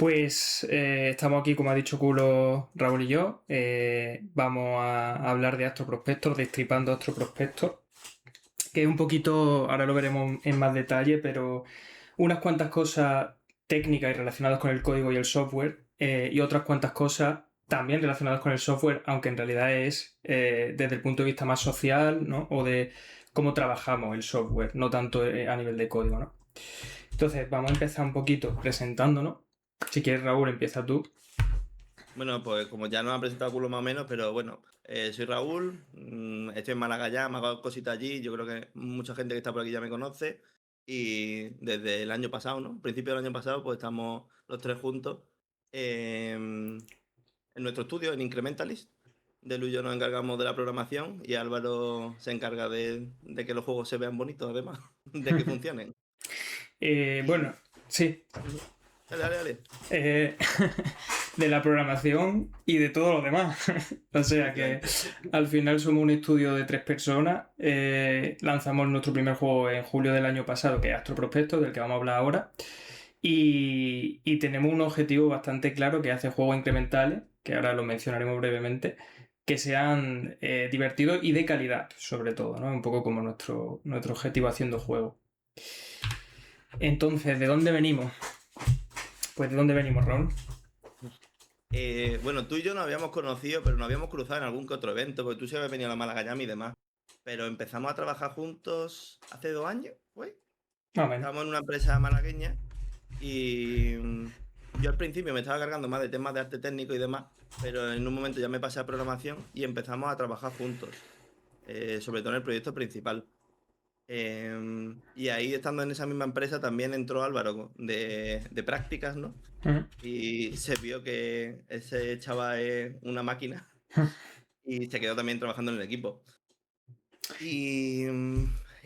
Pues estamos aquí, como ha dicho Culo, Raúl y yo. Vamos a hablar de Astro Prospector, destripando Astro Prospector, que es un poquito, ahora lo veremos en más detalle, pero unas cuantas cosas técnicas y relacionadas con el código y el software, y otras cuantas cosas también relacionadas con el software, aunque en realidad es desde el punto de vista más social, ¿no? O de cómo trabajamos el software, no tanto a nivel de código, ¿no? Entonces, vamos a empezar un poquito presentándonos. Si quieres, Raúl, empieza tú. Bueno, pues como ya nos han presentado culo más o menos, pero bueno, soy Raúl, estoy en Málaga ya, me hago cositas allí, yo creo que mucha gente que está por aquí ya me conoce y desde el año pasado, ¿no? Principio del año pasado, pues estamos los tres juntos en nuestro estudio, en Incrementalist. De Lu y yo nos encargamos de la programación y Álvaro se encarga de que los juegos se vean bonitos, además, de que funcionen. Bueno, Y sí. Ujú. Dale, dale, dale. eh, de la programación y de todo lo demás. O sea que Efectivamente. al final somos un estudio de 3 personas. Lanzamos nuestro primer juego en julio del año pasado, que es Astro Prospecto, del que vamos a hablar ahora. Y tenemos un objetivo bastante claro que hace juegos incrementales, que ahora lo mencionaremos brevemente, que sean divertidos y de calidad, sobre todo, ¿no? Un poco como nuestro objetivo haciendo juegos. Entonces, ¿de dónde venimos? Pues ¿de dónde venimos, Ron? Bueno, tú y yo nos habíamos conocido, pero nos habíamos cruzado en algún que otro evento, porque tú sí habías venido a la Málaga Jam y demás. Pero empezamos a trabajar juntos hace 2 años, ¿fue? Más o menos. Estábamos en una empresa malagueña y yo al principio me estaba cargando más de temas de arte técnico y demás, pero en un momento ya me pasé a programación y empezamos a trabajar juntos, sobre todo en el proyecto principal. Y ahí, estando en esa misma empresa, también entró Álvaro de prácticas, ¿no? Ujú. Y se vio que ese chaval es una máquina y se quedó también trabajando en el equipo. Y,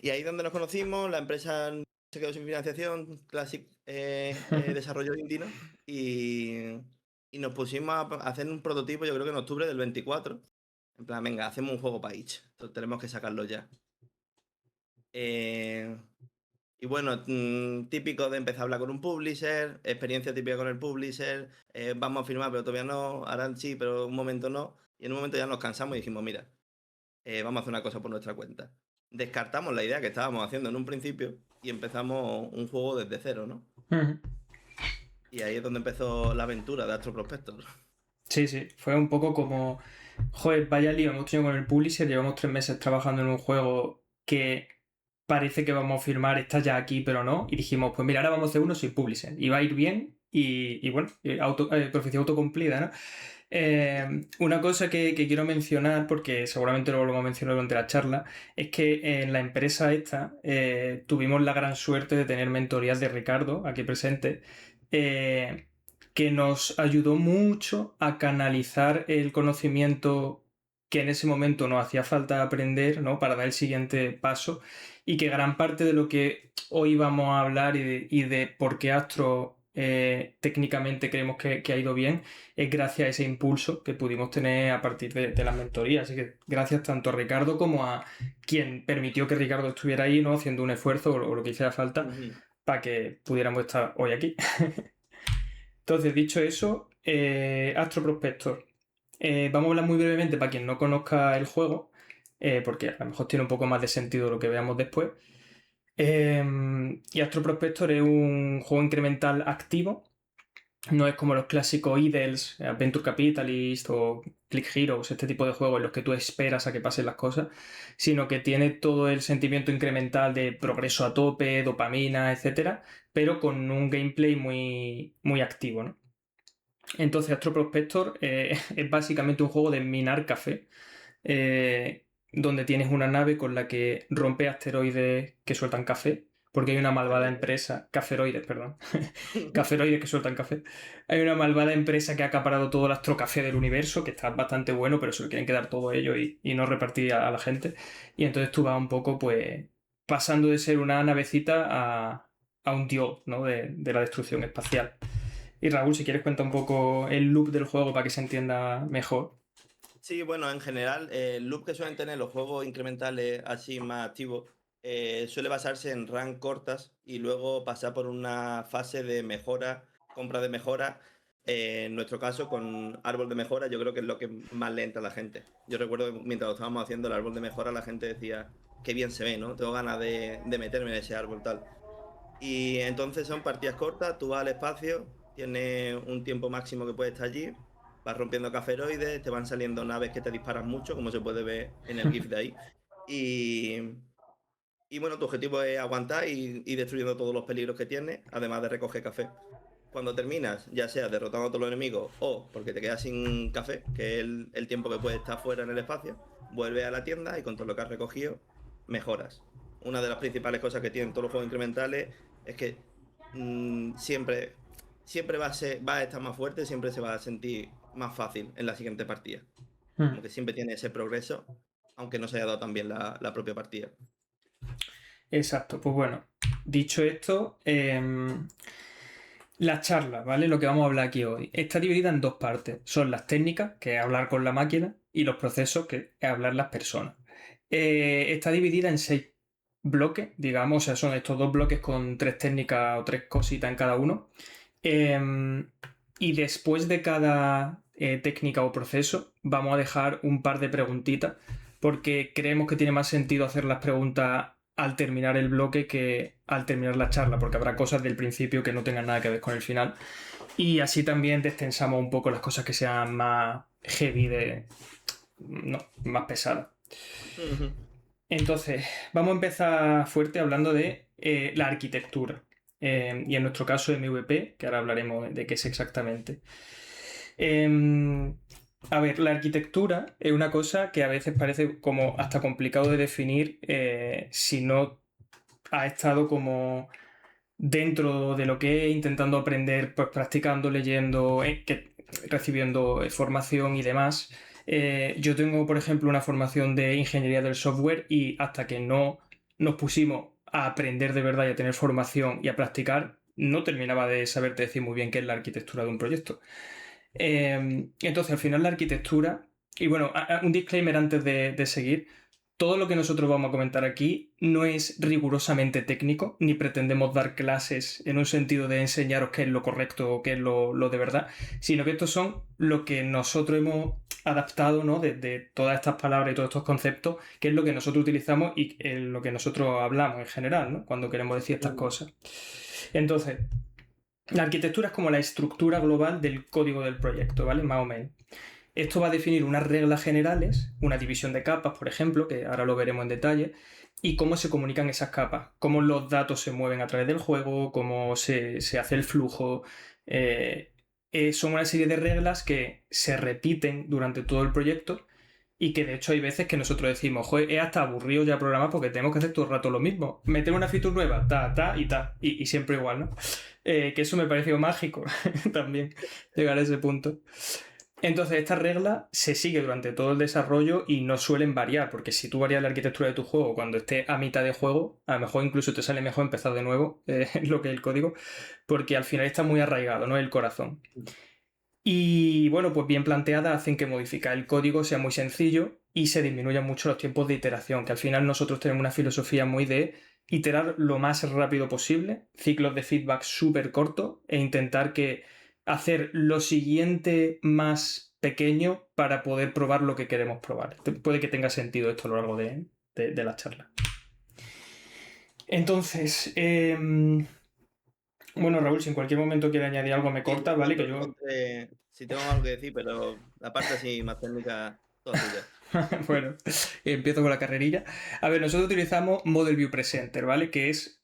y ahí donde nos conocimos, la empresa se quedó sin financiación, Classic desarrolló indie, ¿no? Y nos pusimos a hacer un prototipo, yo creo que en octubre del 24. En plan, venga, hacemos un juego para itch. Entonces tenemos que sacarlo ya. Eh, y bueno, típico de empezar a hablar con un publisher, experiencia típica con el publisher, vamos a firmar, pero todavía no, harán sí, pero un momento no. Y en un momento ya nos cansamos y dijimos, mira, vamos a hacer una cosa por nuestra cuenta. Descartamos la idea que estábamos haciendo en un principio y empezamos un juego desde cero, ¿no? Ujú. Y ahí es donde empezó la aventura de Astro Prospector. Sí, sí, fue un poco como, joder, vaya lío hemos tenido con el publisher, llevamos 3 meses trabajando en un juego que parece que vamos a firmar, está ya aquí, pero no, y dijimos, pues mira, ahora vamos a hacer uno sin publisher, y va a ir bien, y bueno, profecía autocumplida, ¿no? Una cosa que quiero mencionar, porque seguramente luego lo vamos a mencionar durante la charla, es que en la empresa esta tuvimos la gran suerte de tener mentorías de Ricardo, aquí presente, eh, que nos ayudó mucho a canalizar el conocimiento que en ese momento nos hacía falta aprender, ¿no? Para dar el siguiente paso, y que gran parte de lo que hoy vamos a hablar y de por qué Astro técnicamente creemos que ha ido bien es gracias a ese impulso que pudimos tener a partir de las mentorías. Así que gracias tanto a Ricardo como a quien permitió que Ricardo estuviera ahí, ¿no? Haciendo un esfuerzo o lo que hiciera falta Ujú. para que pudiéramos estar hoy aquí. Entonces, dicho eso, Astro Prospector. Vamos a hablar muy brevemente para quien no conozca el juego, porque a lo mejor tiene un poco más de sentido lo que veamos después. Y Astro Prospector es un juego incremental activo. No es como los clásicos Idles, Adventure Capitalist o Click Heroes, este tipo de juegos en los que tú esperas a que pasen las cosas, sino que tiene todo el sentimiento incremental de progreso a tope, dopamina, etcétera, pero con un gameplay muy, muy activo, ¿no? Entonces, Astro Prospector es básicamente un juego de minar café, donde tienes una nave con la que rompe asteroides que sueltan café, porque hay una malvada Asteroide. empresa, caferoides, perdón, caferoides que sueltan café. Hay una malvada empresa que ha acaparado todo el astrocafé del universo, que está bastante bueno, pero se lo quieren quedar todo ellos y no repartir a la gente. Y entonces tú vas un poco, pues, pasando de ser una navecita a un dios, ¿no? De la destrucción espacial. Y Raúl, si quieres cuenta un poco el loop del juego para que se entienda mejor. Sí, bueno, en general, el loop que suelen tener los juegos incrementales así más activos suele basarse en run cortas y luego pasar por una fase de mejora compra de mejora. En nuestro caso, con árbol de mejora, yo creo que es lo que más le entra a la gente. Yo recuerdo que mientras lo estábamos haciendo el árbol de mejora, la gente decía, qué bien se ve, ¿no? Tengo ganas de meterme en ese árbol, tal. Y entonces son partidas cortas, tú vas al espacio, tienes un tiempo máximo que puedes estar allí, vas rompiendo caferoides, te van saliendo naves que te disparan mucho, como se puede ver en el GIF de ahí. Y bueno, tu objetivo es aguantar y destruyendo todos los peligros que tienes, además de recoger café. Cuando terminas, ya sea derrotando a todos los enemigos o porque te quedas sin café, que es el tiempo que puedes estar fuera en el espacio, vuelves a la tienda y con todo lo que has recogido, mejoras. Una de las principales cosas que tienen todos los juegos incrementales es que siempre va a estar más fuerte, siempre se va a sentir más fácil en la siguiente partida. Como que siempre tiene ese progreso, aunque no se haya dado tan bien la propia partida. Exacto, pues bueno, dicho esto, la charla, ¿vale? Lo que vamos a hablar aquí hoy, está dividida en dos partes. Son las técnicas, que es hablar con la máquina, y los procesos, que es hablar las personas. Está dividida en 6 bloques, digamos, o sea, son estos 2 bloques con 3 técnicas o 3 cositas en cada uno. Y después de cada técnica o proceso, vamos a dejar un par de preguntitas, porque creemos que tiene más sentido hacer las preguntas al terminar el bloque que al terminar la charla, porque habrá cosas del principio que no tengan nada que ver con el final. Y así también destensamos un poco las cosas que sean más heavy, más pesadas. Entonces, vamos a empezar fuerte hablando de la arquitectura. Y en nuestro caso MVP, que ahora hablaremos de qué es exactamente. A ver, la arquitectura es una cosa que a veces parece como hasta complicado de definir si no ha estado como dentro de lo que es, intentando aprender, pues practicando, leyendo, recibiendo formación y demás. Yo tengo, por ejemplo, una formación de ingeniería del software y hasta que no nos pusimos a aprender de verdad y a tener formación y a practicar, no terminaba de saberte decir muy bien qué es la arquitectura de un proyecto. Entonces, al final la arquitectura, y bueno, un disclaimer antes de seguir, todo lo que nosotros vamos a comentar aquí no es rigurosamente técnico, ni pretendemos dar clases en un sentido de enseñaros qué es lo correcto o qué es lo de verdad, sino que estos son lo que nosotros hemos adaptado, ¿no? De todas estas palabras y todos estos conceptos, que es lo que nosotros utilizamos y lo que nosotros hablamos en general, ¿no? Cuando queremos decir estas cosas. Entonces, la arquitectura es como la estructura global del código del proyecto, ¿vale? Más o menos. Esto va a definir unas reglas generales, una división de capas, por ejemplo, que ahora lo veremos en detalle, y cómo se comunican esas capas, cómo los datos se mueven a través del juego, cómo se hace el flujo. Son una serie de reglas que se repiten durante todo el proyecto y que de hecho hay veces que nosotros decimos, joder, es hasta aburrido ya programar porque tenemos que hacer todo el rato lo mismo. Meter una feature nueva, y siempre igual, ¿no? Que eso me pareció mágico también, llegar a ese punto. Entonces, esta regla se sigue durante todo el desarrollo y no suelen variar, porque si tú varías la arquitectura de tu juego cuando esté a mitad de juego, a lo mejor incluso te sale mejor empezar de nuevo lo que es el código, porque al final está muy arraigado, ¿no? El corazón. Y bueno, pues bien planteada hacen que modificar el código sea muy sencillo y se disminuyan mucho los tiempos de iteración, que al final nosotros tenemos una filosofía muy de iterar lo más rápido posible, ciclos de feedback súper cortos e intentar hacer lo siguiente más pequeño para poder probar lo que queremos probar. Puede que tenga sentido esto a lo largo de la charla. Entonces, bueno, Raúl, si en cualquier momento quiere añadir algo, me corta, ¿vale? Que yo... Sí, tengo algo que decir, pero la parte así más técnica, toda tuya. Bueno, empiezo con la carrerilla. A ver, nosotros utilizamos Model View Presenter, ¿vale? Que es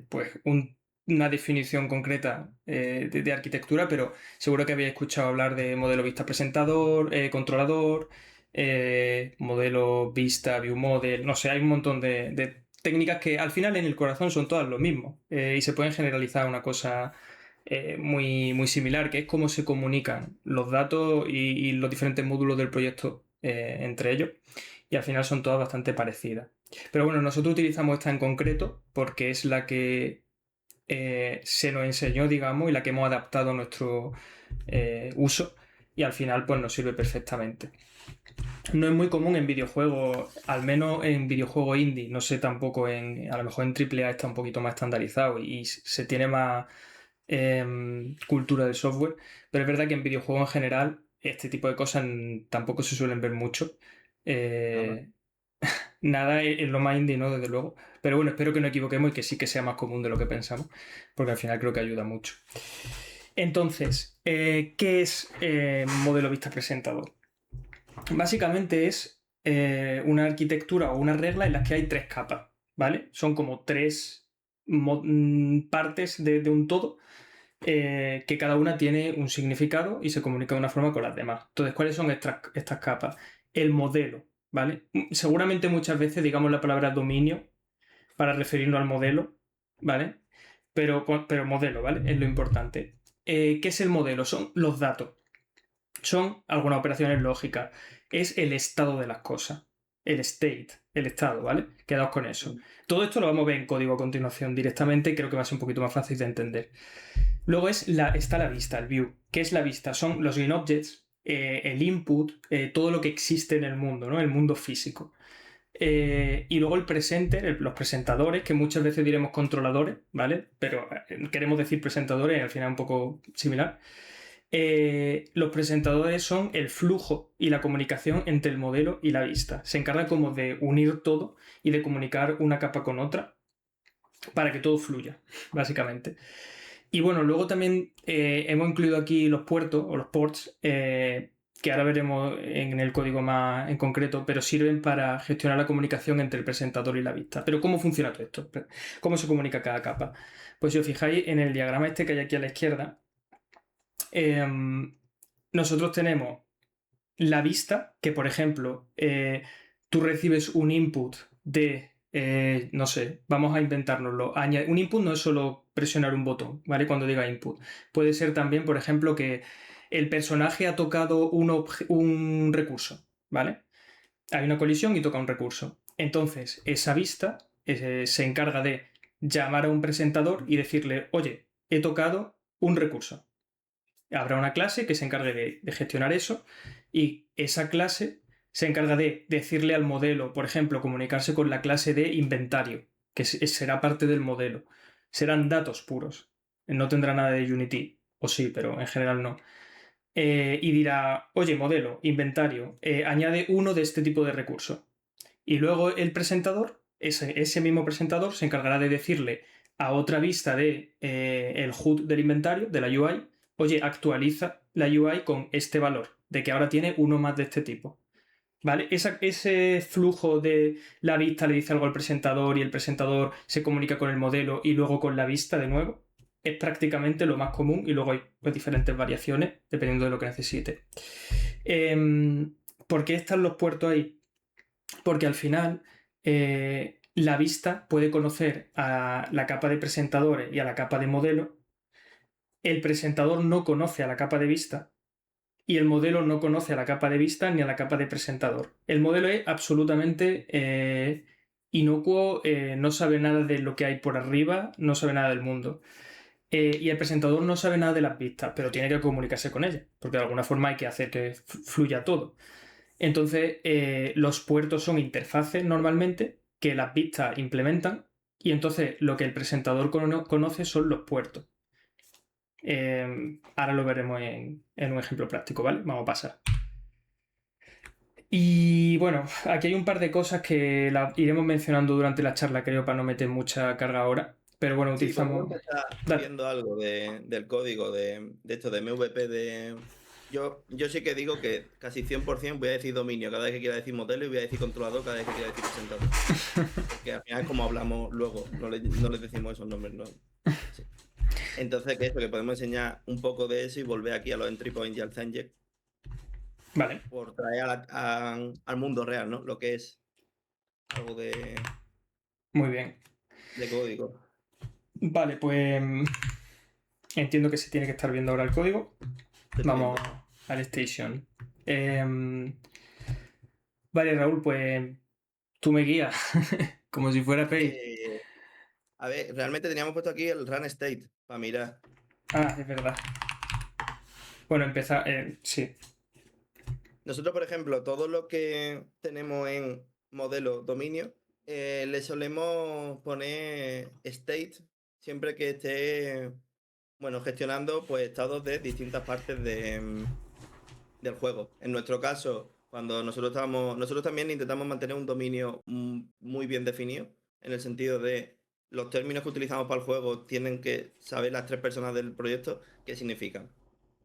pues una definición concreta de arquitectura, pero seguro que habéis escuchado hablar de modelo vista presentador, controlador, modelo vista, view model, no sé, hay un montón de técnicas que al final en el corazón son todas lo mismo y se pueden generalizar a una cosa muy, muy similar, que es cómo se comunican los datos y los diferentes módulos del proyecto entre ellos, y al final son todas bastante parecidas. Pero bueno, nosotros utilizamos esta en concreto porque es la que se nos enseñó, digamos, y la que hemos adaptado a nuestro uso, y al final pues nos sirve perfectamente. No es muy común en videojuegos, al menos en videojuegos indie, no sé tampoco a lo mejor en AAA está un poquito más estandarizado y se tiene más cultura del software, pero es verdad que en videojuegos en general este tipo de cosas tampoco se suelen ver mucho. Nada. Eh, Nada es lo más indie, ¿no? Desde luego. Pero bueno, espero que no equivoquemos y que sí que sea más común de lo que pensamos, porque al final creo que ayuda mucho. Entonces, ¿qué es modelo vista presentador? Básicamente es una arquitectura o una regla en la que hay tres capas, ¿vale? Son como tres partes de un todo que cada una tiene un significado y se comunica de una forma con las demás. Entonces, ¿cuáles son estas capas? El modelo, ¿vale? Seguramente muchas veces digamos la palabra dominio para referirnos al modelo, ¿vale? Pero modelo, ¿vale? Es lo importante. ¿Qué es el modelo? Son los datos. Son algunas operaciones lógicas. Es el estado de las cosas. El state, el estado, ¿vale? Quedaos con eso. Mm. Todo esto lo vamos a ver en código a continuación directamente y creo que va a ser un poquito más fácil de entender. Luego está la vista, el view. ¿Qué es la vista? Son los GameObjects, el input, todo lo que existe en el mundo, ¿no? El mundo físico. Y luego el presenter, los presentadores, que muchas veces diremos controladores, ¿vale? Pero queremos decir presentadores y al final es un poco similar. Los presentadores son el flujo y la comunicación entre el modelo y la vista. Se encarga como de unir todo y de comunicar una capa con otra para que todo fluya, básicamente. Y bueno, luego también hemos incluido aquí los puertos o los ports, que ahora veremos en el código más en concreto, pero sirven para gestionar la comunicación entre el presentador y la vista. Pero ¿cómo funciona todo esto? ¿Cómo se comunica cada capa? Pues si os fijáis en el diagrama este que hay aquí a la izquierda, nosotros tenemos la vista, que por ejemplo, tú recibes un input de, no sé, vamos a inventárnoslo. Un input no es solo presionar un botón, ¿vale? Cuando diga input. Puede ser también, por ejemplo, que el personaje ha tocado un recurso, ¿vale? Hay una colisión y toca un recurso. Entonces, esa vista se encarga de llamar a un presentador y decirle, oye, he tocado un recurso. Habrá una clase que se encargue de gestionar eso y esa clase se encarga de decirle al modelo, por ejemplo, comunicarse con la clase de inventario, que será parte del modelo. Serán datos puros. No tendrá nada de Unity, o sí, pero en general no. Y dirá, oye, modelo, inventario, añade uno de este tipo de recurso. Y luego el presentador, ese mismo presentador, se encargará de decirle a otra vista de el HUD del inventario, de la UI, oye, actualiza la UI con este valor, de que ahora tiene uno más de este tipo. ¿Vale? Ese flujo de la vista le dice algo al presentador y el presentador se comunica con el modelo y luego con la vista de nuevo, es prácticamente lo más común y luego hay pues, diferentes variaciones dependiendo de lo que necesite. ¿Por qué están los puertos ahí? Porque al final la vista puede conocer a la capa de presentadores y a la capa de modelo. El presentador no conoce a la capa de vista y el modelo no conoce a la capa de vista ni a la capa de presentador. El modelo es absolutamente inocuo, no sabe nada de lo que hay por arriba, no sabe nada del mundo. Y el presentador no sabe nada de las vistas, pero tiene que comunicarse con ellas, porque de alguna forma hay que hacer que fluya todo. Entonces, los puertos son interfaces normalmente que las vistas implementan y entonces lo que el presentador conoce son los puertos. Ahora lo veremos en un ejemplo práctico, ¿vale? Vamos a pasar. Y bueno, aquí hay un par de cosas que iremos mencionando durante la charla, creo, para no meter mucha carga ahora. Pero bueno, Sí, podemos utilizamos... empezar Dale. viendo algo del código de esto de MVP Yo sí que digo que casi 100% voy a decir dominio cada vez que quiera decir modelo y voy a decir controlador cada vez que quiera decir presentador. Porque al final es como hablamos luego, no les decimos esos nombres, ¿no? Sí. Entonces, que eso, que podemos enseñar un poco de eso y volver aquí a los entry points y al Zenject Vale, por traer al mundo real, ¿no? Lo que es algo muy bien. de código. Vale, pues entiendo que se tiene que estar viendo ahora el código. Se está Vamos viendo. al station. Vale, Raúl, pues tú me guías, como si fuera Pay. Eh, a ver, realmente teníamos puesto aquí el run state para mirar. Ah, es verdad. Bueno, empezar, sí. Nosotros, por ejemplo, todo lo que tenemos en modelo dominio, le solemos poner state siempre que esté Bueno, gestionando pues estados de distintas partes del juego. En nuestro caso, cuando nosotros también intentamos mantener un dominio muy bien definido, en el sentido de los términos que utilizamos para el juego tienen que saber las 3 personas del proyecto qué significan.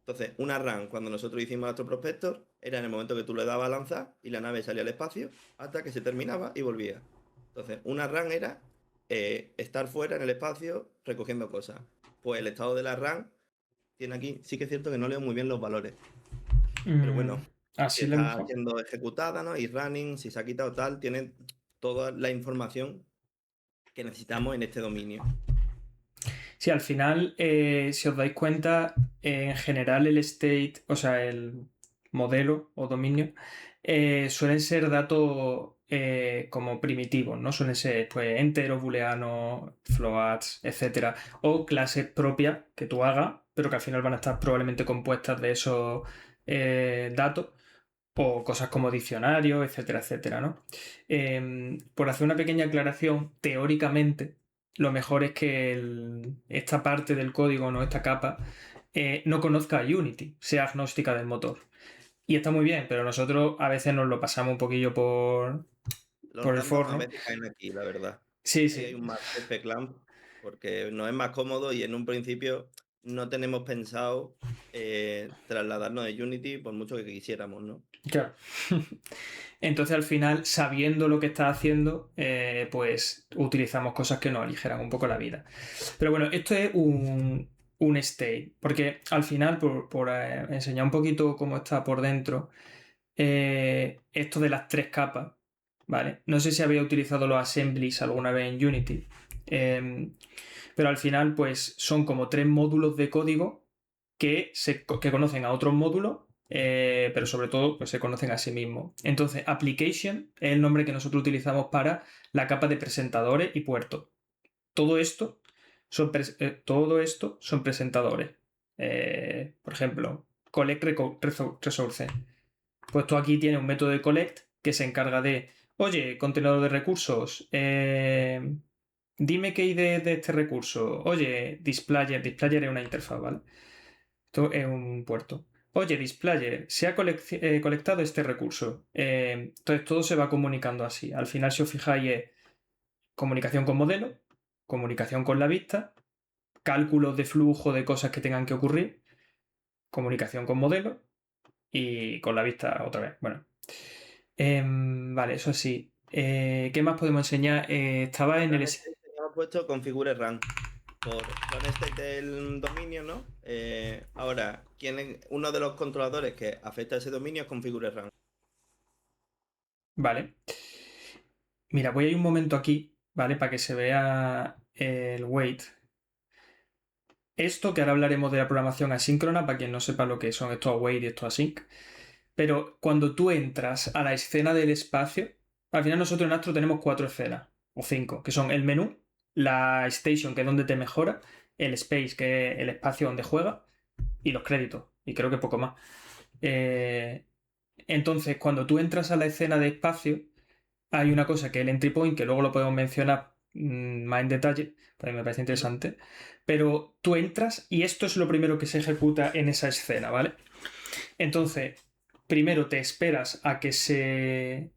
Entonces, una run, cuando nosotros hicimos Astro Prospector, era en el momento que tú le dabas a lanzar y la nave salía al espacio hasta que se terminaba y volvía. Entonces, una run era estar fuera en el espacio recogiendo cosas. Pues el estado de la run tiene aquí, sí que es cierto que no leo muy bien los valores, pero bueno, si Así lo está mejor. siendo ejecutada, ¿no? Y running, si se ha quitado tal, tiene toda la información que necesitamos en este dominio. Sí, al final, si os dais cuenta, en general el state, o sea, el modelo o dominio, suelen ser datos como primitivos, ¿no? Suelen ser pues enteros, booleanos, floats, etcétera, o clases propias que tú hagas, pero que al final van a estar probablemente compuestas de esos datos, o cosas como diccionarios, etcétera, etcétera, ¿no? Por hacer una pequeña aclaración, teóricamente, lo mejor es que esta parte del código, no esta capa, no conozca a Unity, sea agnóstica del motor. Y está muy bien, pero nosotros a veces nos lo pasamos un poquillo Los por el randoms a forno. veces caen aquí, la verdad. Sí, Ahí hay sí. un más clamp porque nos es más cómodo y en un principio no tenemos pensado trasladarnos de Unity por mucho que quisiéramos, ¿no? Claro. Entonces al final, sabiendo lo que está haciendo, pues utilizamos cosas que nos aligeran un poco la vida. Pero bueno, esto es un state, porque al final, por enseñar un poquito cómo está por dentro, esto de las 3 capas, ¿vale? No sé si había utilizado los assemblies alguna vez en Unity, pero al final, pues son como 3 módulos de código que conocen a otros módulos, pero sobre todo pues, se conocen a sí mismos. Entonces, application es el nombre que nosotros utilizamos para la capa de presentadores y puertos. Todo esto todo esto son presentadores. Por ejemplo, collect resources. Pues tú aquí tienes un método de collect que se encarga de, oye, contenedor de recursos, dime qué ID de este recurso. Oye, displayer es una interfaz, ¿vale? Esto es un puerto. Oye, displayer, se ha colectado este recurso. Entonces todo se va comunicando así. Al final, si os fijáis, es comunicación con modelo, comunicación con la vista, cálculos de flujo de cosas que tengan que ocurrir, comunicación con modelo y con la vista otra vez. Bueno, vale, eso sí. ¿Qué más podemos enseñar? Estaba en el... Run state teníamos puesto configure run por run state del dominio, ¿no? Ahora, uno de los controladores que afecta a ese dominio es configure run. Vale. Mira, voy a ir un momento aquí, ¿vale? Para que se vea el wait. Esto, que ahora hablaremos de la programación asíncrona, para quien no sepa lo que son estos await y estos async. Pero cuando tú entras a la escena del espacio, al final nosotros en Astro tenemos 4 escenas, o 5, que son el menú, la station, que es donde te mejora, el space, que es el espacio donde juega, y los créditos, y creo que poco más. Eh, entonces, cuando tú entras a la escena de espacio, hay una cosa que es el entry point, que luego lo podemos mencionar más en detalle, porque me parece interesante, pero tú entras y esto es lo primero que se ejecuta en esa escena, ¿vale? Entonces, primero te esperas a que se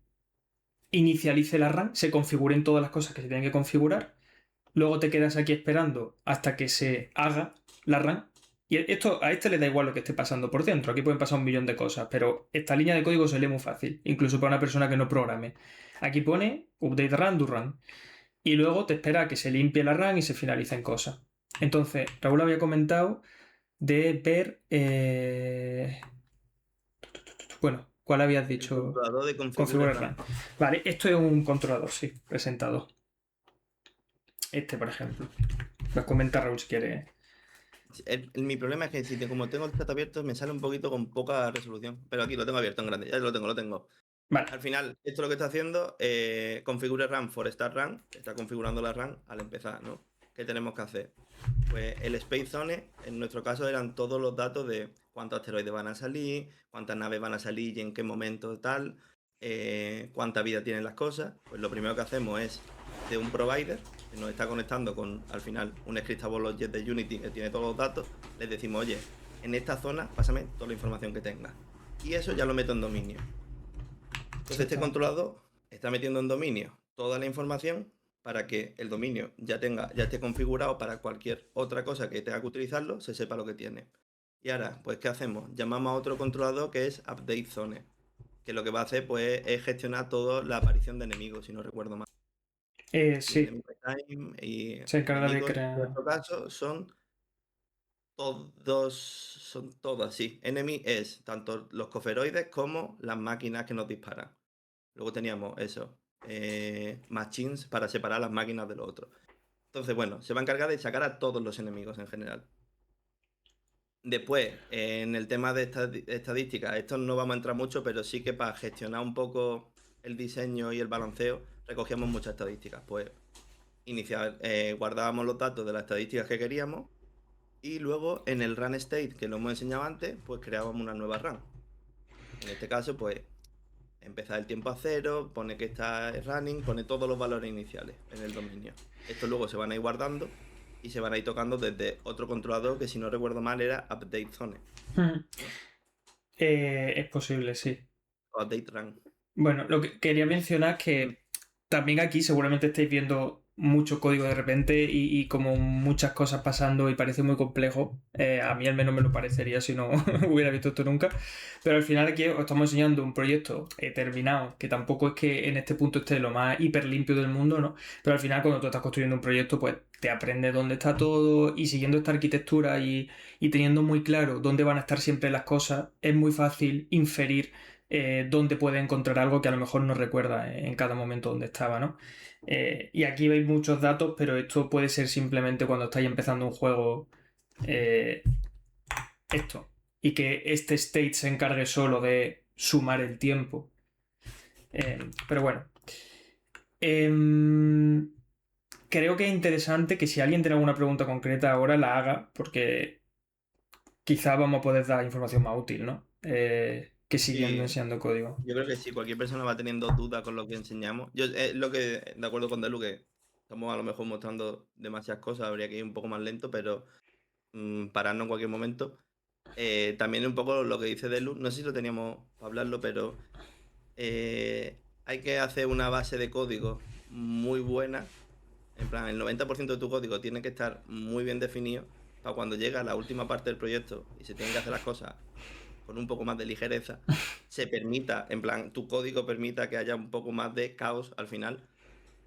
inicialice la RAM, se configuren todas las cosas que se tienen que configurar, luego te quedas aquí esperando hasta que se haga la RAM. Y esto a este le da igual lo que esté pasando por dentro. Aquí pueden pasar un millón de cosas, pero esta línea de código se lee muy fácil, incluso para una persona que no programe. Aquí pone update run, do run. Y luego te espera a que se limpie la RAM y se finalicen cosas. Entonces, Raúl había comentado de ver. Bueno, ¿cuál habías El dicho? controlador de configure Configurar run. RAM. Vale, esto es un controlador, sí, presentado. Este, por ejemplo. Lo comenta Raúl si quiere. Mi problema es que como tengo el chat abierto me sale un poquito con poca resolución, pero aquí lo tengo abierto en grande, ya lo tengo. Vale. Al final, esto lo que está haciendo, configure RAM for start RAM, está configurando la RAM al empezar, ¿no? ¿Qué tenemos que hacer? Pues el Space Zone, en nuestro caso, eran todos los datos de cuántos asteroides van a salir, cuántas naves van a salir y en qué momento cuánta vida tienen las cosas. Pues lo primero que hacemos es de un provider, que nos está conectando con, al final, un scriptable.js de Unity que tiene todos los datos, les decimos, oye, en esta zona, pásame toda la información que tengas. Y eso ya lo meto en dominio. Entonces este controlador está metiendo en dominio toda la información para que el dominio ya esté configurado para cualquier otra cosa que tenga que utilizarlo, se sepa lo que tiene. Y ahora, pues, ¿qué hacemos? Llamamos a otro controlador que es Update Zone, que lo que va a hacer, pues, es gestionar toda la aparición de enemigos, si no recuerdo mal. Sí. Y se encarga de enemigos, crear. en nuestro caso, son todas, sí. Enemy es tanto los coferoides como las máquinas que nos disparan. Luego teníamos eso, machines para separar las máquinas de los otros. Entonces, bueno, se va a encargar de sacar a todos los enemigos en general. Después, en el tema de estadísticas, esto no vamos a entrar mucho, pero sí que para gestionar un poco el diseño y el balanceo, recogíamos muchas estadísticas. Pues guardábamos los datos de las estadísticas que queríamos y luego en el run state, que lo hemos enseñado antes, pues creábamos una nueva run. En este caso, pues empezar el tiempo a 0, pone que está running, pone todos los valores iniciales en el dominio. Estos luego se van a ir guardando y se van a ir tocando desde otro controlador que, si no recuerdo mal, era Update Zone. Es posible, sí. O Update Run. Bueno, lo que quería mencionar es que también aquí seguramente estáis viendo mucho código de repente y como muchas cosas pasando y parece muy complejo. A mí al menos me lo parecería si no hubiera visto esto nunca. Pero al final aquí os estamos enseñando un proyecto terminado, que tampoco es que en este punto esté lo más hiper limpio del mundo, ¿no? Pero al final cuando tú estás construyendo un proyecto, pues te aprendes dónde está todo y siguiendo esta arquitectura y teniendo muy claro dónde van a estar siempre las cosas, es muy fácil inferir dónde puede encontrar algo que a lo mejor no recuerda en cada momento donde estaba, ¿no? Y aquí veis muchos datos, pero esto puede ser simplemente cuando estáis empezando un juego esto. Y que este state se encargue solo de sumar el tiempo. Pero bueno. Creo que es interesante que si alguien tiene alguna pregunta concreta ahora la haga, porque quizá vamos a poder dar información más útil, ¿no? Que siguiendo enseñando código. Yo creo que sí, cualquier persona va teniendo dudas con lo que enseñamos. Yo lo que, de acuerdo con Delu, que estamos a lo mejor mostrando demasiadas cosas, habría que ir un poco más lento, pero pararnos en cualquier momento. También un poco lo que dice Delu, no sé si lo teníamos para hablarlo, pero hay que hacer una base de código muy buena. En plan, el 90% de tu código tiene que estar muy bien definido para cuando llega la última parte del proyecto y se tienen que hacer las cosas con un poco más de ligereza, se permita, en plan, tu código permita que haya un poco más de caos al final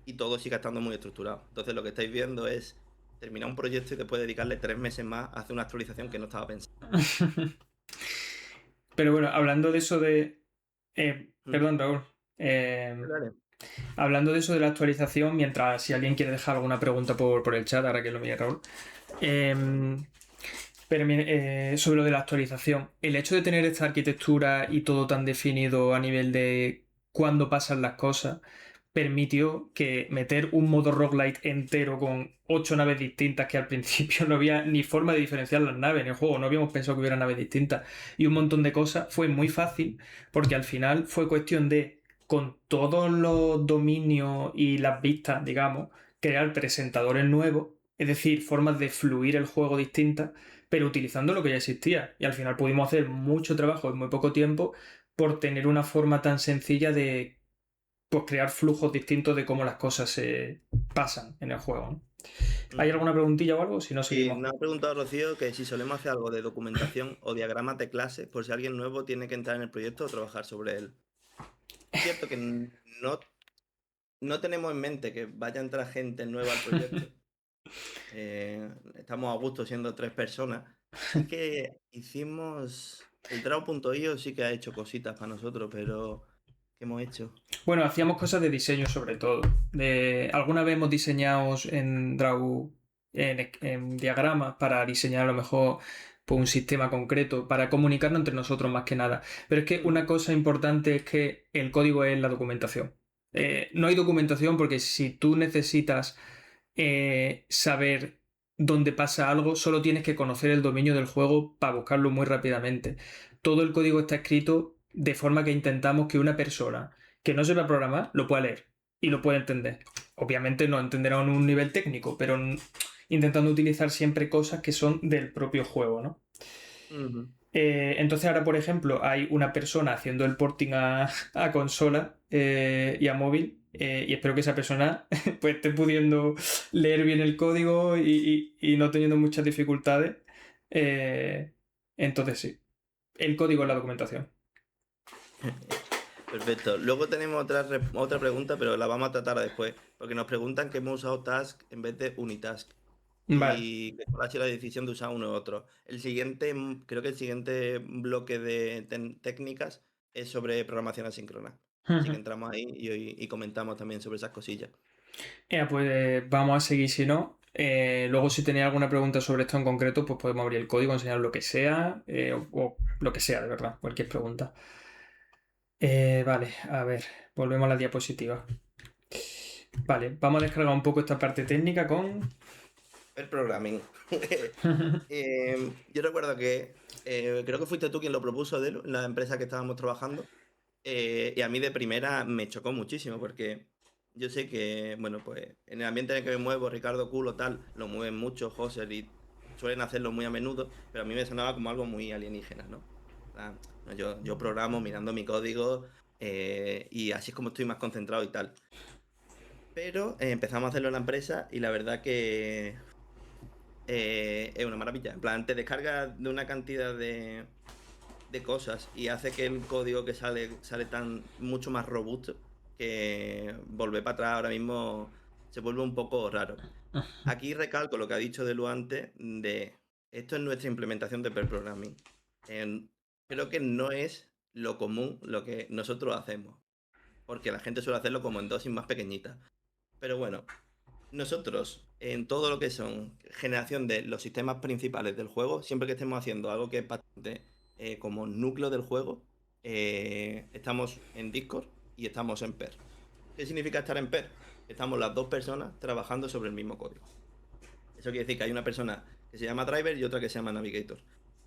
y todo siga estando muy estructurado. Entonces lo que estáis viendo es terminar un proyecto y después dedicarle 3 meses más a hacer una actualización que no estaba pensada. Pero bueno, hablando de eso de... perdón, Raúl. Vale. Hablando de eso de la actualización, mientras si alguien quiere dejar alguna pregunta por el chat, ahora que lo mire Raúl. Pero sobre lo de la actualización, el hecho de tener esta arquitectura y todo tan definido a nivel de cuándo pasan las cosas, permitió que meter un modo roguelite entero con 8 naves distintas, que al principio no había ni forma de diferenciar las naves en el juego, no habíamos pensado que hubiera naves distintas, y un montón de cosas, fue muy fácil, porque al final fue cuestión de, con todos los dominios y las vistas, digamos, crear presentadores nuevos, es decir, formas de fluir el juego distintas, pero utilizando lo que ya existía. Y al final pudimos hacer mucho trabajo en muy poco tiempo por tener una forma tan sencilla de, pues, crear flujos distintos de cómo las cosas se pasan en el juego, ¿no? ¿Hay alguna preguntilla o algo? Si no, Sí, seguimos. nos ha preguntado Rocío que si solemos hacer algo de documentación o diagramas de clase por si alguien nuevo tiene que entrar en el proyecto o trabajar sobre él. Es cierto que no tenemos en mente que vaya a entrar gente nueva al proyecto. Estamos a gusto siendo 3 personas. Sí que hicimos... El Draw.io sí que ha hecho cositas para nosotros, pero ¿qué hemos hecho? Bueno, hacíamos cosas de diseño sobre todo. Alguna vez hemos diseñado en Draw en diagramas para diseñar a lo mejor pues, un sistema concreto, para comunicarnos entre nosotros más que nada. Pero es que una cosa importante es que el código es la documentación. No hay documentación porque si tú necesitas saber dónde pasa algo, solo tienes que conocer el dominio del juego para buscarlo muy rápidamente. Todo el código está escrito de forma que intentamos que una persona que no sepa programar lo pueda leer y lo pueda entender. obviamente no entenderán un nivel técnico, pero intentando utilizar siempre cosas que son del propio juego, ¿no? Entonces ahora, por ejemplo, hay una persona haciendo el porting a consola y a móvil, y espero que esa persona pues esté pudiendo leer bien el código y no teniendo muchas dificultades. Entonces sí, el código es la documentación. Perfecto. Luego tenemos otra pregunta, pero la vamos a tratar después, porque nos preguntan que hemos usado task en vez de unitask Vale. y cuál ha sido la decisión de usar uno u otro. Creo que el siguiente bloque de técnicas es sobre programación asíncrona. Así que entramos ahí y comentamos también sobre esas cosillas. Pues vamos a seguir si no. Luego si tenéis alguna pregunta sobre esto en concreto, pues podemos abrir el código, enseñar lo que sea, o lo que sea, de verdad, cualquier pregunta. Vale, a ver, volvemos a la diapositiva. Vale, vamos a descargar un poco esta parte técnica con... El programming. Yo recuerdo que creo que fuiste tú quien lo propuso en la empresa que estábamos trabajando. Y a mí de primera me chocó muchísimo porque yo sé que, bueno, pues en el ambiente en el que me muevo, Ricardo Culo, tal, lo mueven mucho, Joser, y suelen hacerlo muy a menudo, pero a mí me sonaba como algo muy alienígena, ¿no? O sea, yo programo mirando mi código y así es como estoy más concentrado y tal. Pero empezamos a hacerlo en la empresa y la verdad que es una maravilla. En plan, te descarga de una cantidad de cosas y hace que el código que sale tan mucho más robusto que volver para atrás ahora mismo se vuelve un poco raro. Aquí recalco lo que ha dicho Delu antes de esto es nuestra implementación de pair programming. Creo que no es lo común lo que nosotros hacemos, porque la gente suele hacerlo como en dosis más pequeñitas. Pero bueno, nosotros en todo lo que son generación de los sistemas principales del juego, siempre que estemos haciendo algo que es bastante como núcleo del juego, estamos en Discord y estamos en PER. ¿Qué significa estar en PER? Estamos las dos personas trabajando sobre el mismo código. Eso quiere decir que hay una persona que se llama Driver y otra que se llama Navigator.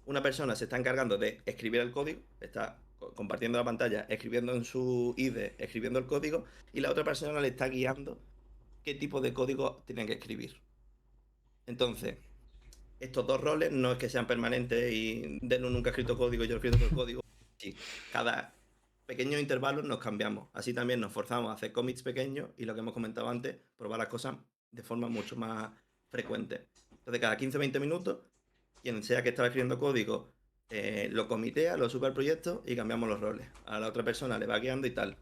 Una persona se está encargando de escribir el código, está compartiendo la pantalla, escribiendo en su IDE, escribiendo el código, y la otra persona le está guiando qué tipo de código tienen que escribir. Entonces, estos dos roles no es que sean permanentes y Denu nunca ha escrito código y yo he escrito todo el código. Sí, cada pequeño intervalo nos cambiamos. Así también nos forzamos a hacer commits pequeños y lo que hemos comentado antes, probar las cosas de forma mucho más frecuente. Entonces, cada 15-20 minutos, quien sea que estaba escribiendo código lo comitea, lo sube al proyecto y cambiamos los roles. A la otra persona le va guiando y tal.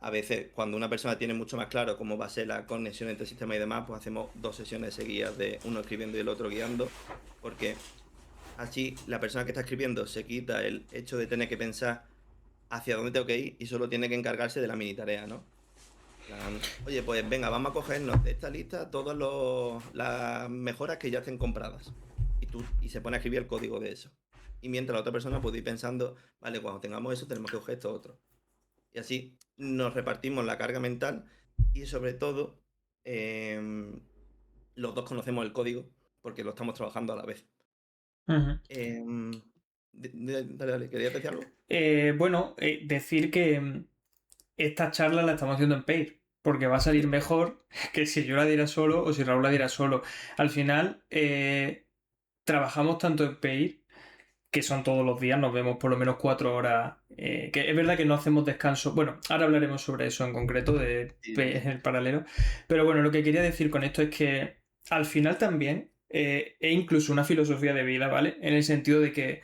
A veces, cuando una persona tiene mucho más claro cómo va a ser la conexión entre el sistema y demás, pues hacemos 2 sesiones seguidas de uno escribiendo y el otro guiando, porque así la persona que está escribiendo se quita el hecho de tener que pensar hacia dónde tengo que ir y solo tiene que encargarse de la mini tarea, ¿no? Oye, pues venga, vamos a cogernos de esta lista todas las mejoras que ya estén compradas. Y se pone a escribir el código de eso. Y mientras la otra persona puede ir pensando, vale, cuando tengamos eso tenemos que coger esto otro. Y así nos repartimos la carga mental y sobre todo los dos conocemos el código porque lo estamos trabajando a la vez. Dale, ¿querías decir algo? Bueno, decir que esta charla la estamos haciendo en Pair, porque va a salir mejor que si yo la diera solo o si Raúl la diera solo. Al final, trabajamos tanto en Pair, que son todos los días, nos vemos por lo menos 4 horas, que es verdad que no hacemos descanso. Bueno, ahora hablaremos sobre eso en concreto, de Pair en el paralelo. Pero bueno, lo que quería decir con esto es que al final también es incluso una filosofía de vida, ¿vale? En el sentido de que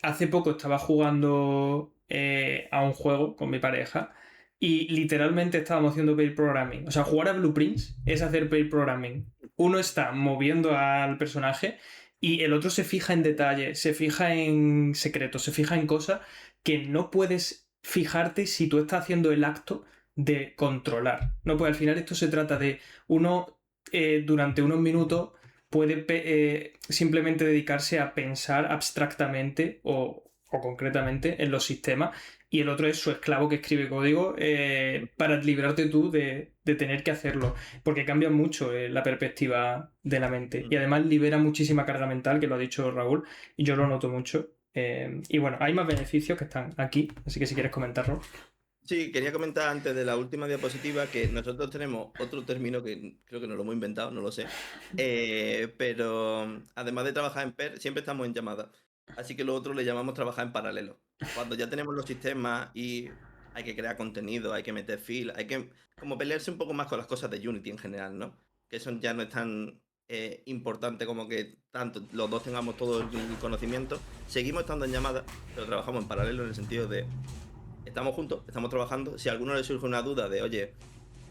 hace poco estaba jugando a un juego con mi pareja y literalmente estábamos haciendo pair programming. O sea, jugar a Blueprints es hacer pair programming. Uno está moviendo al personaje y el otro se fija en detalles, se fija en secretos, se fija en cosas que no puedes fijarte si tú estás haciendo el acto de controlar. No, pues al final esto se trata de uno durante unos minutos puede simplemente dedicarse a pensar abstractamente o concretamente en los sistemas y el otro es su esclavo que escribe código para librarte tú de tener que hacerlo, porque cambia mucho la perspectiva de la mente y además libera muchísima carga mental, que lo ha dicho Raúl, y yo lo noto mucho. Y bueno, hay más beneficios que están aquí, así que si quieres comentarlo. Sí, quería comentar antes de la última diapositiva que nosotros tenemos otro término que creo que nos lo hemos inventado, no lo sé. Pero además de trabajar en PER, siempre estamos en llamada. Así que lo otro le llamamos trabajar en paralelo. Cuando ya tenemos los sistemas y hay que crear contenido, hay que meter fil, hay que como pelearse un poco más con las cosas de Unity en general, ¿no? Que eso ya no es tan importante como que tanto los dos tengamos todo el conocimiento. Seguimos estando en llamada, pero trabajamos en paralelo en el sentido de estamos juntos, estamos trabajando. Si a alguno le surge una duda de, oye,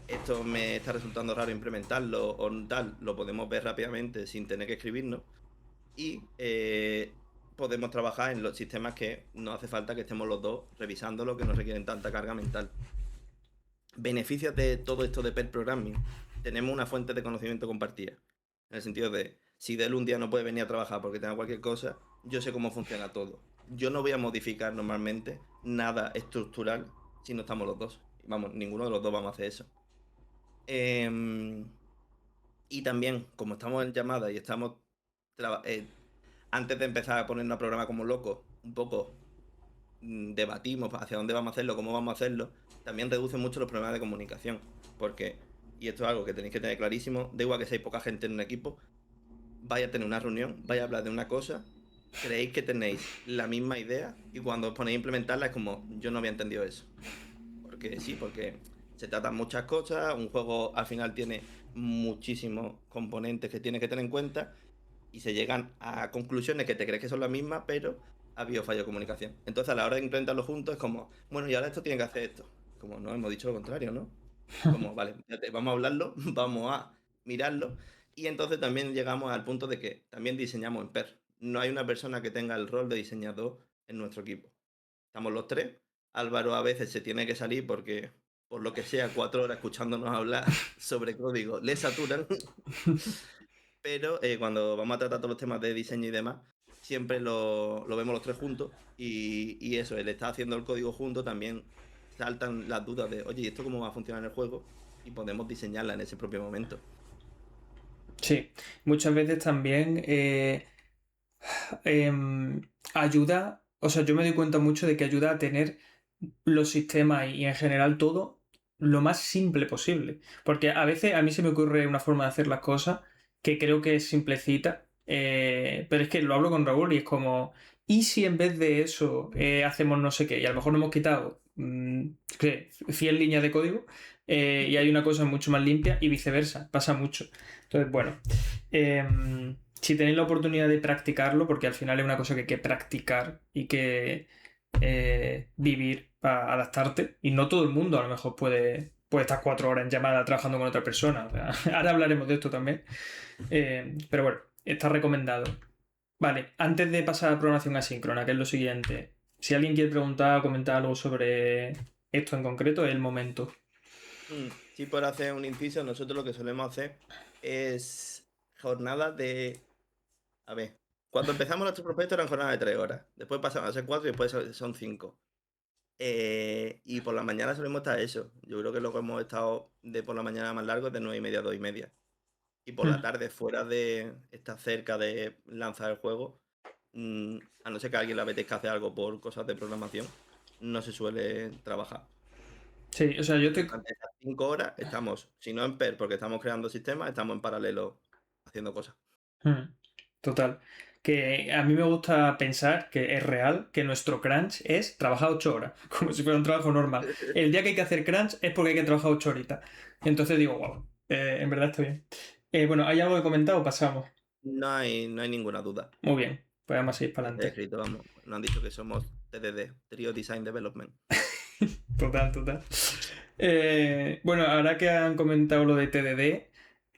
esto me está resultando raro implementarlo o tal, lo podemos ver rápidamente sin tener que escribirnos. Y podemos trabajar en los sistemas que no hace falta que estemos los dos revisándolo, que no requieren tanta carga mental. Beneficios de todo esto de pair programming. Tenemos una fuente de conocimiento compartida. En el sentido de, si Del un día no puede venir a trabajar porque tenga cualquier cosa, yo sé cómo funciona todo. Yo no voy a modificar normalmente nada estructural si no estamos los dos. Vamos, ninguno de los dos vamos a hacer eso. Y también, como estamos en llamada y estamos antes de empezar a ponernos a programa como locos, un poco debatimos hacia dónde vamos a hacerlo, cómo vamos a hacerlo, también reduce mucho los problemas de comunicación. Porque, y esto es algo que tenéis que tener clarísimo, da igual que seáis poca gente en un equipo, vais a tener una reunión, vais a hablar de una cosa, creéis que tenéis la misma idea y cuando os ponéis a implementarla es como, yo no había entendido eso. Porque sí, porque se tratan muchas cosas, un juego al final tiene muchísimos componentes que tienes que tener en cuenta y se llegan a conclusiones que te crees que son las mismas, pero ha habido fallo de comunicación. Entonces a la hora de implementarlo juntos es como, bueno, y ahora esto tiene que hacer esto. Como no, hemos dicho lo contrario, ¿no? Como, vale, vamos a hablarlo, vamos a mirarlo. Y entonces también llegamos al punto de que también diseñamos en PER. No hay una persona que tenga el rol de diseñador en nuestro equipo. Estamos los tres. Álvaro a veces se tiene que salir porque, por lo que sea, 4 horas escuchándonos hablar sobre código le saturan. Pero cuando vamos a tratar todos los temas de diseño y demás, siempre lo vemos los tres juntos y eso, el estar haciendo el código junto también saltan las dudas de, oye, ¿y esto cómo va a funcionar en el juego? Y podemos diseñarla en ese propio momento. Sí, muchas veces también ayuda, o sea, yo me doy cuenta mucho de que ayuda a tener los sistemas y en general todo lo más simple posible. Porque a veces a mí se me ocurre una forma de hacer las cosas que creo que es simplecita, pero es que lo hablo con Raúl y es como, ¿y si en vez de eso hacemos no sé qué? Y a lo mejor no hemos quitado 100 líneas de código y hay una cosa mucho más limpia y viceversa, pasa mucho. Entonces, bueno. Si tenéis la oportunidad de practicarlo, porque al final es una cosa que hay que practicar y que vivir para adaptarte, y no todo el mundo a lo mejor puede estar 4 horas en llamada trabajando con otra persona. O sea, ahora hablaremos de esto también. Pero bueno, está recomendado. Vale, antes de pasar a programación asíncrona, que es lo siguiente, si alguien quiere preguntar o comentar algo sobre esto en concreto, es el momento. Sí, por hacer un inciso, nosotros lo que solemos hacer es jornadas de... A ver, cuando empezamos nuestro proyecto eran jornadas de 3 horas, después pasaron a ser 4 y después son 5. Y por la mañana solemos estar eso. Yo creo que lo que hemos estado de por la mañana más largo es de 9:30 a 2:30. Y por la tarde, fuera de estar cerca de lanzar el juego, a no ser que a alguien le apetezca hacer algo por cosas de programación, no se suele trabajar. Sí, o sea, yo te... Durante esas 5 horas estamos, si no en PER, porque estamos creando sistemas, estamos en paralelo haciendo cosas. Total. Que a mí me gusta pensar que es real, que nuestro crunch es trabajar 8 horas, como si fuera un trabajo normal. El día que hay que hacer crunch es porque hay que trabajar 8 horitas. Entonces digo, wow, en verdad está bien. Bueno, ¿hay algo que comentar o pasamos? No hay ninguna duda. Muy bien, pues vamos a ir para Está adelante. escrito, vamos. Nos han dicho que somos TDD, Trio Design Development. Total, total. Bueno, ahora que han comentado lo de TDD,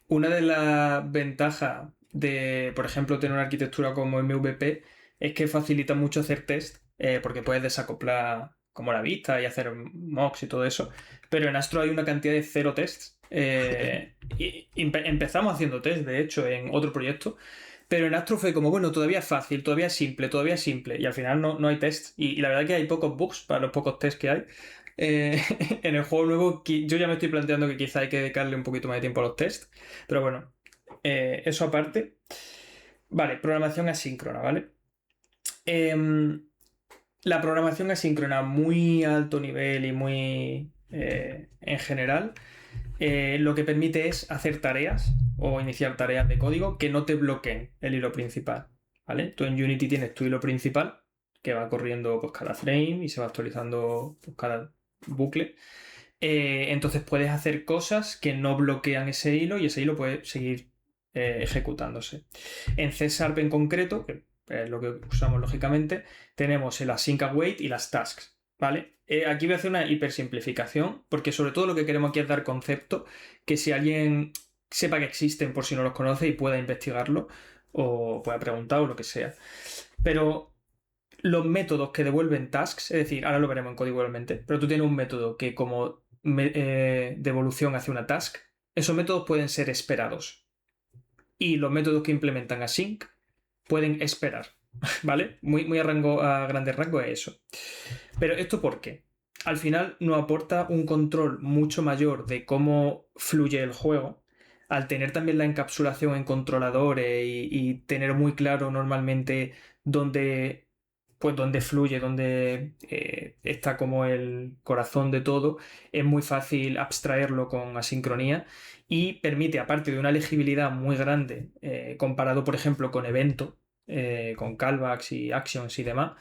una de las ventajas de, por ejemplo, tener una arquitectura como MVP es que facilita mucho hacer test, porque puedes desacoplar como la vista y hacer mocks y todo eso. Pero en Astro hay una cantidad de 0 tests. Y empezamos haciendo test, de hecho, en otro proyecto. Pero en Astro fue como, bueno, todavía es fácil, todavía es simple, todavía es simple. Y al final no hay tests. Y la verdad que hay pocos bugs para los pocos tests que hay. Eh, en el juego nuevo yo ya me estoy planteando que quizá hay que dedicarle un poquito más de tiempo a los tests. Pero bueno, eso aparte. Vale, programación asíncrona, ¿vale? la programación asíncrona a muy alto nivel y muy en general, lo que permite es hacer tareas o iniciar tareas de código que no te bloqueen el hilo principal, ¿vale? Tú en Unity tienes tu hilo principal que va corriendo pues, cada frame y se va actualizando pues, cada bucle. Entonces puedes hacer cosas que no bloquean ese hilo y ese hilo puede seguir ejecutándose. En C Sharp en concreto, que es lo que usamos lógicamente, tenemos el async await y las tasks, ¿vale? Aquí voy a hacer una hipersimplificación, porque sobre todo lo que queremos aquí es dar concepto, que si alguien sepa que existen por si no los conoce y pueda investigarlo o pueda preguntar o lo que sea. Pero los métodos que devuelven tasks, es decir, ahora lo veremos en código igualmente, pero tú tienes un método que como devolución hace una task, esos métodos pueden ser esperados. Y los métodos que implementan async pueden esperar, ¿vale? Muy a grandes rasgos es eso. Pero ¿esto por qué? Al final nos aporta un control mucho mayor de cómo fluye el juego, al tener también la encapsulación en controladores y tener muy claro normalmente dónde, pues dónde fluye, dónde está como el corazón de todo, es muy fácil abstraerlo con asincronía y permite, aparte de una legibilidad muy grande, comparado por ejemplo con evento, con callbacks y actions y demás,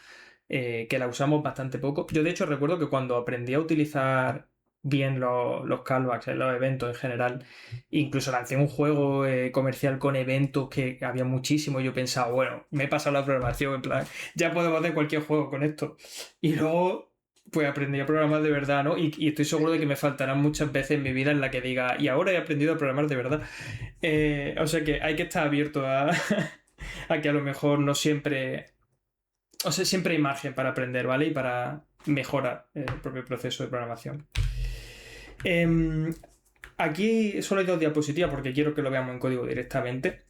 que la usamos bastante poco. Yo de hecho recuerdo que cuando aprendí a utilizar bien los callbacks en los eventos en general, incluso lancé un juego comercial con eventos que había muchísimo, yo pensaba, bueno, me he pasado la programación, en plan, ya podemos hacer cualquier juego con esto. Y luego pues aprendí a programar de verdad, ¿no? Y estoy seguro de que me faltarán muchas veces en mi vida en la que diga, y ahora he aprendido a programar de verdad. O sea que hay que estar abierto a, a que a lo mejor no siempre, o sea, siempre hay margen para aprender, ¿vale? Y para mejorar el propio proceso de programación. Aquí solo hay dos diapositivas porque quiero que lo veamos en código directamente,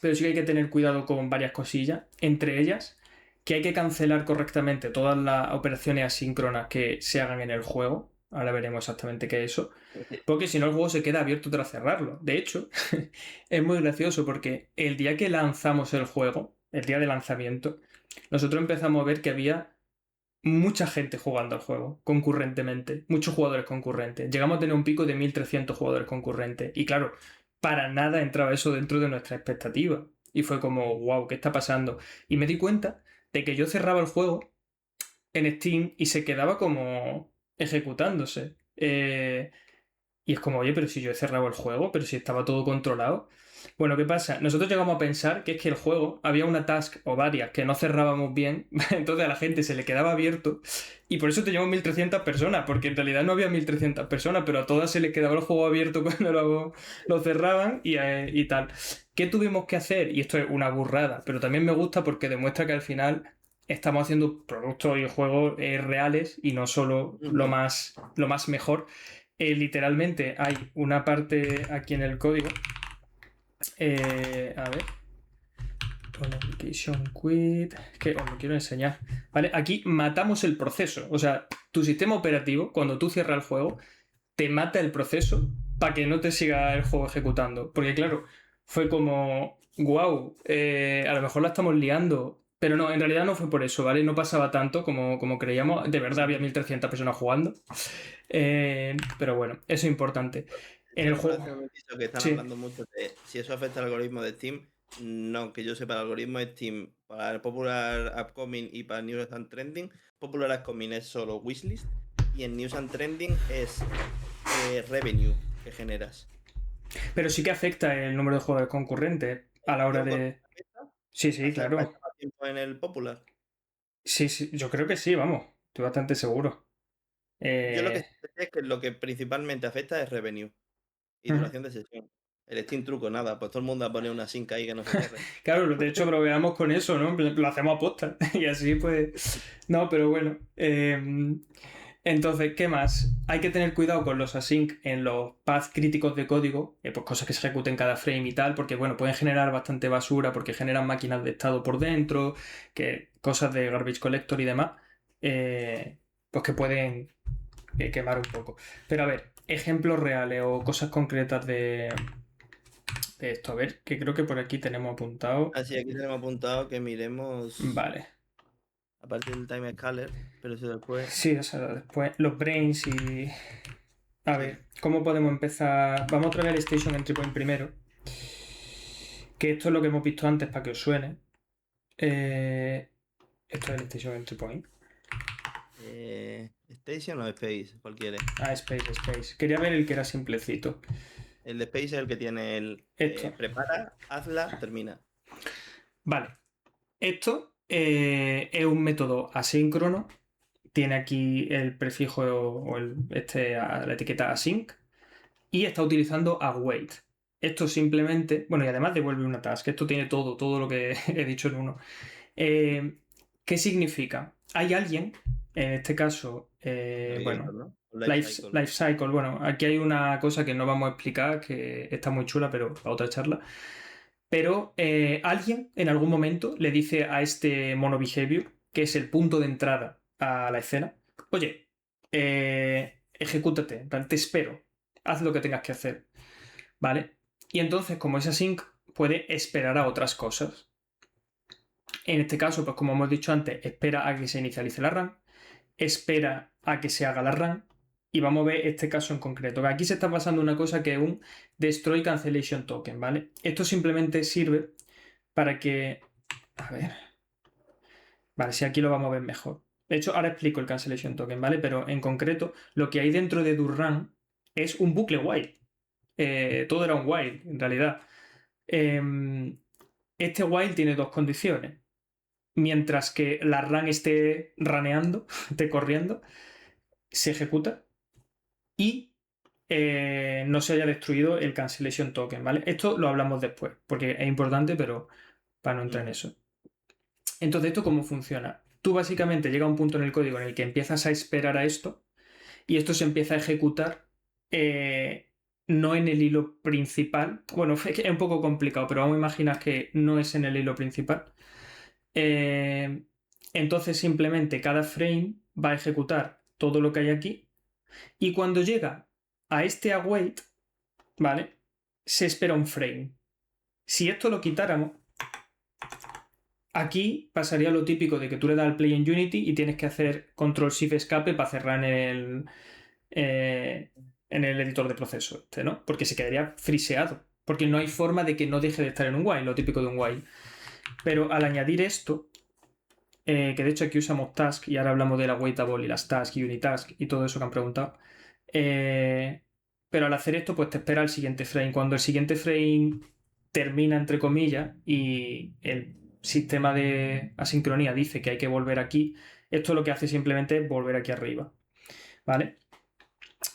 pero sí que hay que tener cuidado con varias cosillas, entre ellas que hay que cancelar correctamente todas las operaciones asíncronas que se hagan en el juego. Ahora veremos exactamente qué es eso. Porque si no el juego se queda abierto tras cerrarlo. De hecho, es muy gracioso porque el día que lanzamos el juego, el día de lanzamiento, nosotros empezamos a ver que había mucha gente jugando al juego concurrentemente, muchos jugadores concurrentes. Llegamos a tener un pico de 1.300 jugadores concurrentes. Y claro, para nada entraba eso dentro de nuestra expectativa. Y fue como, wow, ¿qué está pasando? Y me di cuenta de que yo cerraba el juego en Steam y se quedaba como ejecutándose. Y es como, oye, pero si yo he cerrado el juego, pero si estaba todo controlado. Bueno, ¿qué pasa? Nosotros llegamos a pensar que es que el juego había una task o varias que no cerrábamos bien, entonces a la gente se le quedaba abierto y por eso teníamos 1.300 personas, porque en realidad no había 1.300 personas, pero a todas se les quedaba el juego abierto cuando lo cerraban y tal. ¿Qué tuvimos que hacer? Y esto es una burrada, pero también me gusta porque demuestra que al final estamos haciendo productos y juegos reales y no solo lo más mejor. Literalmente hay una parte aquí en el código. A ver. On application quit. Que os lo quiero enseñar. ¿Vale? Aquí matamos el proceso. O sea, tu sistema operativo, cuando tú cierras el juego, te mata el proceso para que no te siga el juego ejecutando. Porque, claro, fue como. Wow, a lo mejor la estamos liando. Pero no, en realidad no fue por eso, ¿vale? No pasaba tanto como creíamos. De verdad había 1.300 personas jugando. Pero bueno, eso es importante. En el juego. Que están Sí. hablando mucho de si eso afecta al algoritmo de Steam. No, que yo sepa, el algoritmo de Steam para el Popular Upcoming y para News and Trending. Popular Upcoming es solo wishlist y en News and Trending es revenue que generas. Pero sí que afecta el número de jugadores concurrentes a la hora de. Sí, sí, claro. ¿Más tiempo en el Popular? Sí, sí, yo creo que sí, vamos. Estoy bastante seguro. Yo lo que sé es que lo que principalmente afecta es revenue y duración de sesión. El Steam truco, nada, pues todo el mundo va a poner una sync ahí que no se cierre. Claro, de hecho lo veamos con eso, ¿no? Lo hacemos a posta. Y así pues. No, pero bueno. Entonces, ¿qué más? Hay que tener cuidado con los async en los paths críticos de código, pues cosas que se ejecuten cada frame y tal, porque bueno, pueden generar bastante basura, porque generan máquinas de estado por dentro, que cosas de garbage collector y demás, pues que pueden quemar un poco. Pero a ver, ejemplos reales o cosas concretas de esto. A ver, que creo que por aquí tenemos apuntado. Así, aquí tenemos apuntado que miremos. Vale. parte del time scaler, pero eso después. Sí, o sea, después los brains y... A Sí. ver, ¿cómo podemos empezar? Vamos otra vez al Station Entry Point primero. Que esto es lo que hemos visto antes para que os suene. Esto es el Station Entry Point. Station o Space, cualquiera. Ah, Space. Quería ver el que era simplecito. El de Space es el que tiene el Esto. prepara, hazla, termina. Vale. Esto es un método asíncrono. Tiene aquí el prefijo o la etiqueta async. Y está utilizando await. Esto simplemente, bueno, y además devuelve una task. Esto tiene todo lo que he dicho en uno. ¿Qué significa? Hay alguien, en este caso, bueno, ¿no? life cycle. Bueno, aquí hay una cosa que no vamos a explicar, que está muy chula, pero para otra charla. Pero alguien en algún momento le dice a este mono behavior, que es el punto de entrada a la escena, oye, ejecútate, te espero, haz lo que tengas que hacer, ¿vale? Y entonces, como es async, puede esperar a otras cosas. En este caso, pues como hemos dicho antes, espera a que se inicialice la run, espera a que se haga la run, y vamos a ver este caso en concreto. Aquí se está pasando una cosa que es un destroy cancellation token, ¿vale? Esto simplemente sirve para que... A ver... Vale, si aquí lo vamos a ver mejor. De hecho, ahora explico el cancellation token, ¿vale? Pero en concreto, lo que hay dentro de DoRun es un bucle while. Todo era un while, en realidad. Este while tiene dos condiciones. Mientras que la run esté raneando, esté corriendo, se ejecuta y no se haya destruido el cancellation token, ¿vale? Esto lo hablamos después, porque es importante, pero para no entrar en eso. Entonces, ¿esto cómo funciona? Tú básicamente llega a un punto en el código en el que empiezas a esperar a esto y esto se empieza a ejecutar no en el hilo principal. Bueno, es un poco complicado, pero vamos a imaginar que no es en el hilo principal. Entonces simplemente cada frame va a ejecutar todo lo que hay aquí y cuando llega a este await, ¿vale? Se espera un frame. Si esto lo quitáramos, aquí pasaría lo típico de que tú le das al play en Unity y tienes que hacer Control-Shift escape para cerrar en el editor de proceso, ¿no? Porque se quedaría friseado. Porque no hay forma de que no deje de estar en un while, lo típico de un while. Pero al añadir esto, que de hecho aquí usamos task y ahora hablamos de la waitable y las task y unitask y todo eso que han preguntado. Pero al hacer esto, pues te espera el siguiente frame. Cuando el siguiente frame termina, entre comillas, y el sistema de asincronía dice que hay que volver aquí, esto lo que hace simplemente es volver aquí arriba. ¿Vale?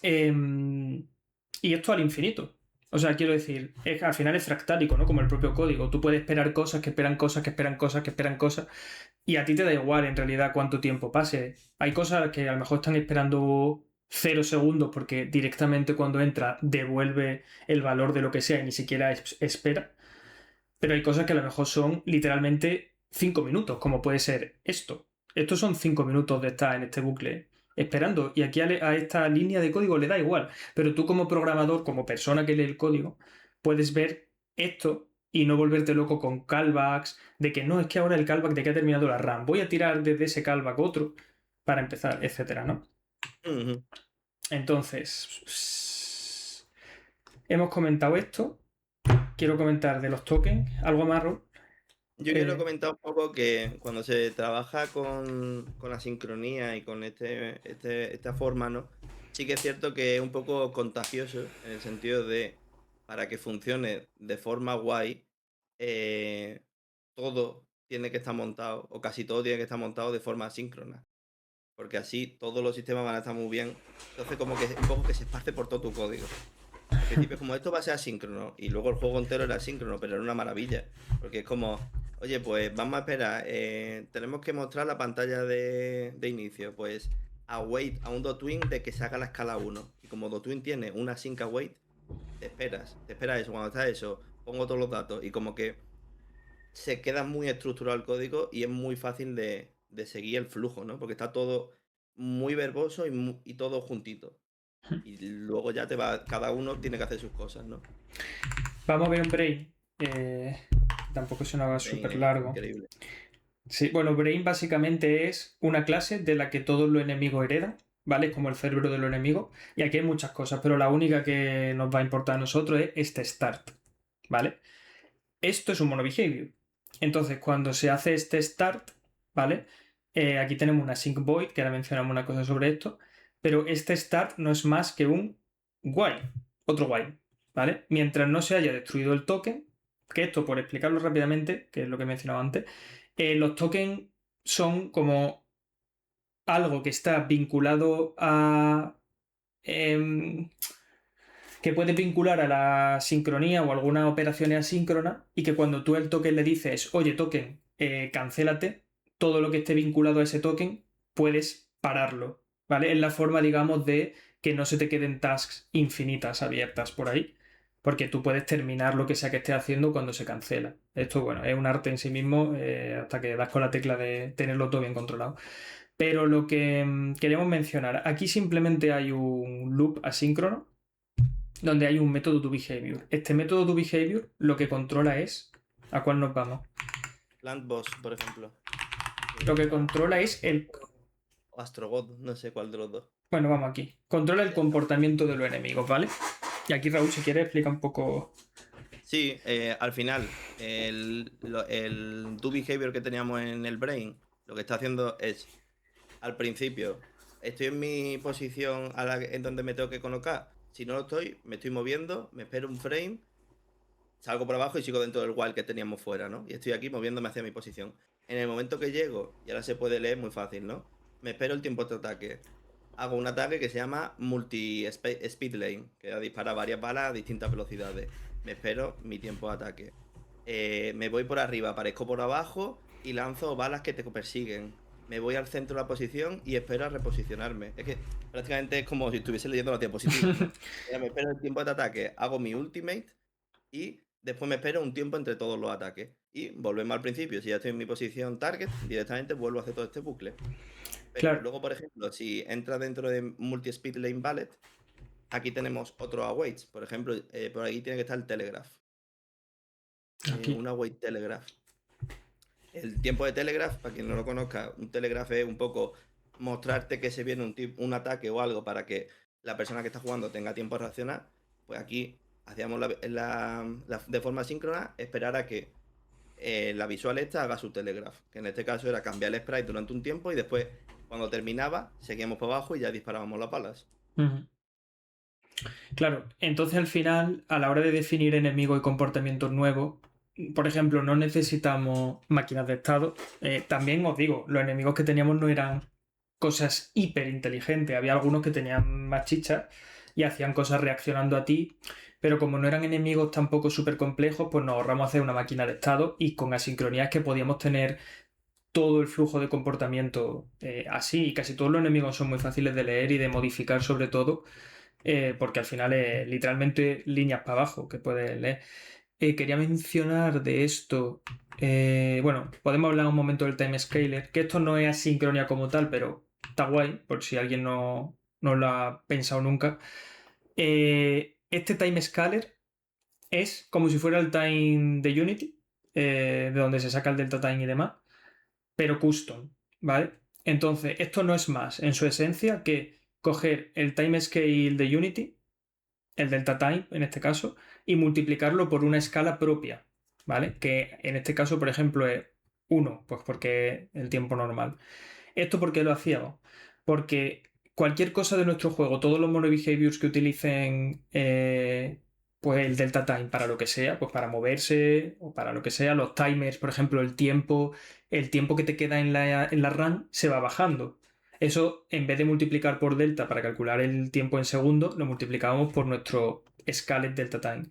Y esto al infinito. O sea, quiero decir, al final es fractálico, ¿no? Como el propio código. Tú puedes esperar cosas que esperan cosas que esperan cosas que esperan cosas. Y a ti te da igual en realidad cuánto tiempo pase. Hay cosas que a lo mejor están esperando 0 segundos porque directamente cuando entra devuelve el valor de lo que sea y ni siquiera espera. Pero hay cosas que a lo mejor son literalmente 5 minutos, como puede ser esto. Estos son 5 minutos de estar en este bucle esperando. Y aquí a esta línea de código le da igual. Pero tú como programador, como persona que lee el código, puedes ver esto y no volverte loco con callbacks, de que no, es que ahora el callback de que ha terminado la RAM, voy a tirar desde ese callback otro para empezar, etcétera, ¿no? Entonces, hemos comentado esto. Quiero comentar de los tokens, algo más, Raúl. Yo quiero comentar un poco que cuando se trabaja con la sincronía y con esta forma, ¿no? Sí que es cierto que es un poco contagioso en el sentido de, para que funcione de forma guay, todo tiene que estar montado, o casi todo tiene que estar montado de forma asíncrona. Porque así todos los sistemas van a estar muy bien. Entonces como que un poco que se esparce por todo tu código. Al principio es como esto va a ser asíncrono y luego el juego entero era asíncrono, pero era una maravilla. Porque es como, oye, pues vamos a esperar, tenemos que mostrar la pantalla de inicio, pues await a un dotwin de que se haga la escala 1. Y como dotwin tiene una sync await, te esperas eso, cuando está eso, pongo todos los datos y como que se queda muy estructurado el código y es muy fácil de seguir el flujo, ¿no? Porque está todo muy verboso y todo juntito. Y luego ya cada uno tiene que hacer sus cosas, ¿no? Vamos a ver un break. Tampoco es una súper largo. Increíble. Sí, bueno, Brain básicamente es una clase de la que todos los enemigos heredan, ¿vale? Es como el cerebro de los enemigos. Y aquí hay muchas cosas, pero la única que nos va a importar a nosotros es este start, ¿vale? Esto es un mono behavior. Entonces, cuando se hace este start, ¿vale? Aquí tenemos una sync void, que ahora mencionamos una cosa sobre esto, pero este start no es más que un while, otro while, ¿vale? Mientras no se haya destruido el token, que esto, por explicarlo rápidamente, que es lo que he mencionado antes, los tokens son como algo que está vinculado a... em, que puedes vincular a la sincronía o alguna operación asíncrona y que cuando tú el token le dices, oye token, cancélate, todo lo que esté vinculado a ese token puedes pararlo, ¿vale? Es la forma, digamos, de que no se te queden tasks infinitas abiertas por ahí, porque tú puedes terminar lo que sea que estés haciendo cuando se cancela. Esto, bueno, es un arte en sí mismo hasta que das con la tecla de tenerlo todo bien controlado. Pero lo que queremos mencionar, aquí simplemente hay un loop asíncrono donde hay un método toBehavior. Este método toBehavior lo que controla es... ¿A cuál nos vamos? Plant Boss, por ejemplo. Lo que controla es el... O Astrobot, no sé cuál de los dos. Bueno, vamos aquí. Controla el comportamiento de los enemigos, ¿vale? Y aquí Raúl, si quieres, explica un poco... Sí, al final, el toBehavior que teníamos en el Brain, lo que está haciendo es, al principio, estoy en mi posición en donde me tengo que colocar. Si no lo estoy, me estoy moviendo, me espero un frame, salgo por abajo y sigo dentro del while que teníamos fuera, ¿no? Y estoy aquí moviéndome hacia mi posición. En el momento que llego, y ahora se puede leer muy fácil, ¿no? Me espero el tiempo de ataque. Hago un ataque que se llama multi-speed lane, que dispara varias balas a distintas velocidades. Me espero mi tiempo de ataque. Me voy por arriba, aparezco por abajo y lanzo balas que te persiguen. Me voy al centro de la posición y espero a reposicionarme. Es que prácticamente es como si estuviese leyendo las diapositivas, ¿no? Me espero el tiempo de ataque, hago mi ultimate y después me espero un tiempo entre todos los ataques. Y volvemos al principio. Si ya estoy en mi posición target, directamente vuelvo a hacer todo este bucle. Pero Claro. luego, por ejemplo, si entra dentro de Multi-Speed Lane Ballet, aquí tenemos otros awaits. Por ejemplo, por aquí tiene que estar el Telegraph. Aquí. Un await Telegraph. El tiempo de Telegraph, para quien no lo conozca, un Telegraph es un poco mostrarte que se viene un ataque o algo para que la persona que está jugando tenga tiempo a reaccionar. Pues aquí hacíamos de forma síncrona esperar a que la visual esta haga su Telegraph, que en este caso era cambiar el sprite durante un tiempo y después, cuando terminaba, seguíamos por abajo y ya disparábamos las balas. Claro, entonces al final, a la hora de definir enemigos y comportamientos nuevos, por ejemplo, no necesitamos máquinas de estado. También os digo, los enemigos que teníamos no eran cosas hiper inteligentes. Había algunos que tenían más chichas y hacían cosas reaccionando a ti. Pero como no eran enemigos tampoco súper complejos, pues nos ahorramos hacer una máquina de estado y con asincronías que podíamos tener todo el flujo de comportamiento así. Y casi todos los enemigos son muy fáciles de leer y de modificar sobre todo, porque al final es literalmente líneas para abajo que puedes leer. Quería mencionar de esto, bueno, podemos hablar un momento del timescaler, que esto no es asincronía como tal, pero está guay, por si alguien no lo ha pensado nunca. Este timescaler es como si fuera el time de Unity, de donde se saca el delta time y demás, pero custom, ¿vale? Entonces, esto no es más en su esencia que coger el timescale de Unity, el delta time en este caso, y multiplicarlo por una escala propia, ¿vale? Que en este caso, por ejemplo, es 1, pues porque es el tiempo normal. ¿Esto por qué lo hacíamos? Porque cualquier cosa de nuestro juego, todos los mono behaviors que utilicen pues el delta time para lo que sea, pues para moverse o para lo que sea, los timers, por ejemplo, el tiempo que te queda en la run se va bajando. Eso, en vez de multiplicar por delta para calcular el tiempo en segundos, lo multiplicábamos por nuestro scaled delta time.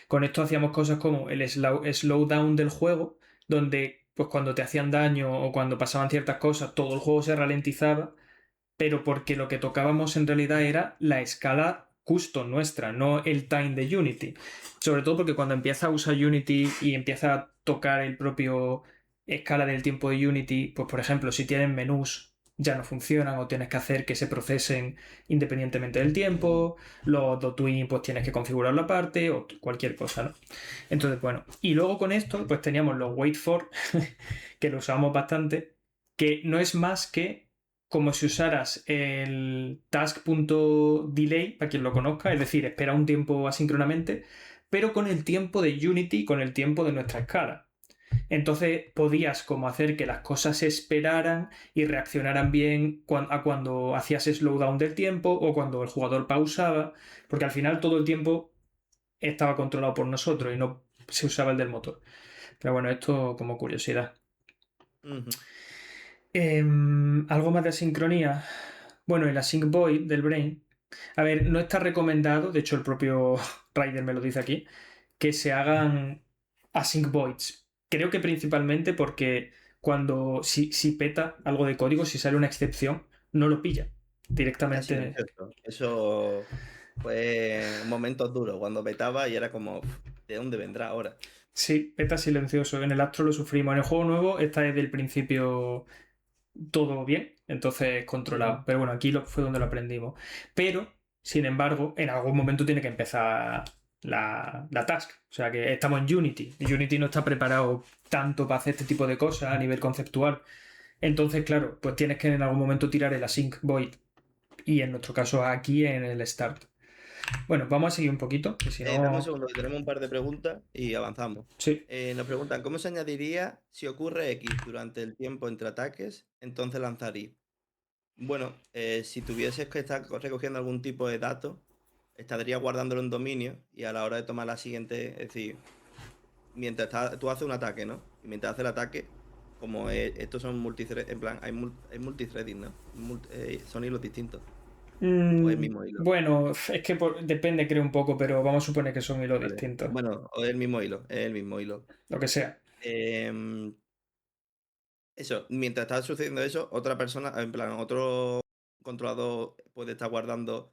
Con esto hacíamos cosas como el slowdown del juego, donde pues cuando te hacían daño o cuando pasaban ciertas cosas, todo el juego se ralentizaba, pero porque lo que tocábamos en realidad era la escala custom nuestra, no el time de Unity. Sobre todo porque cuando empieza a usar Unity y empieza a tocar el propio escala del tiempo de Unity, pues por ejemplo, si tienes menús ya no funcionan o tienes que hacer que se procesen independientemente del tiempo, los DoTwin pues tienes que configurarlo aparte o cualquier cosa, ¿no? Entonces, bueno, y luego con esto pues teníamos los wait for, que lo usamos bastante, que no es más que como si usaras el task.delay, para quien lo conozca, es decir, espera un tiempo asíncronamente, pero con el tiempo de Unity, con el tiempo de nuestra escala. Entonces podías como hacer que las cosas se esperaran y reaccionaran bien a cuando hacías slowdown del tiempo o cuando el jugador pausaba, porque al final todo el tiempo estaba controlado por nosotros y no se usaba el del motor. Pero bueno, esto como curiosidad. Ujú. Algo más de sincronía. Bueno, el async void del brain. A ver, no está recomendado, de hecho el propio Ryder me lo dice aquí, que se hagan async voids. Creo que principalmente porque cuando si peta algo de código, si sale una excepción, no lo pilla. Está Directamente. silencioso. Eso fue momentos duros cuando petaba y era como, ¿de dónde vendrá ahora? Sí, peta silencioso. En el Astro lo sufrimos. En el juego nuevo está desde el principio todo bien, entonces controlado. Ujú. Pero bueno, aquí fue donde lo aprendimos. Pero, sin embargo, en algún momento tiene que empezar la task. O sea que estamos en Unity. Y Unity no está preparado tanto para hacer este tipo de cosas a nivel conceptual. Entonces, claro, pues tienes que en algún momento tirar el async void. Y en nuestro caso aquí en el start. Bueno, vamos a seguir un poquito, que si Dame un no. segundo, que tenemos un par de preguntas y avanzamos. Sí. Nos preguntan, ¿cómo se añadiría si ocurre X durante el tiempo entre ataques? Entonces lanzar Y. Bueno, si tuvieses que estar recogiendo algún tipo de dato, estaría guardándolo en dominio y a la hora de tomar la siguiente, es decir, mientras tú haces un ataque, ¿no? Y mientras haces el ataque, como estos son multithread, en plan, hay multithreading, ¿no? Son hilos distintos. O es el mismo hilo. Bueno, es que depende, creo un poco, pero vamos a suponer que son hilos Vale. distintos. Bueno, o es el mismo hilo, es el mismo hilo. Lo que sea. Em, Eso, mientras está sucediendo eso, otra persona, en plan, otro controlador puede estar guardando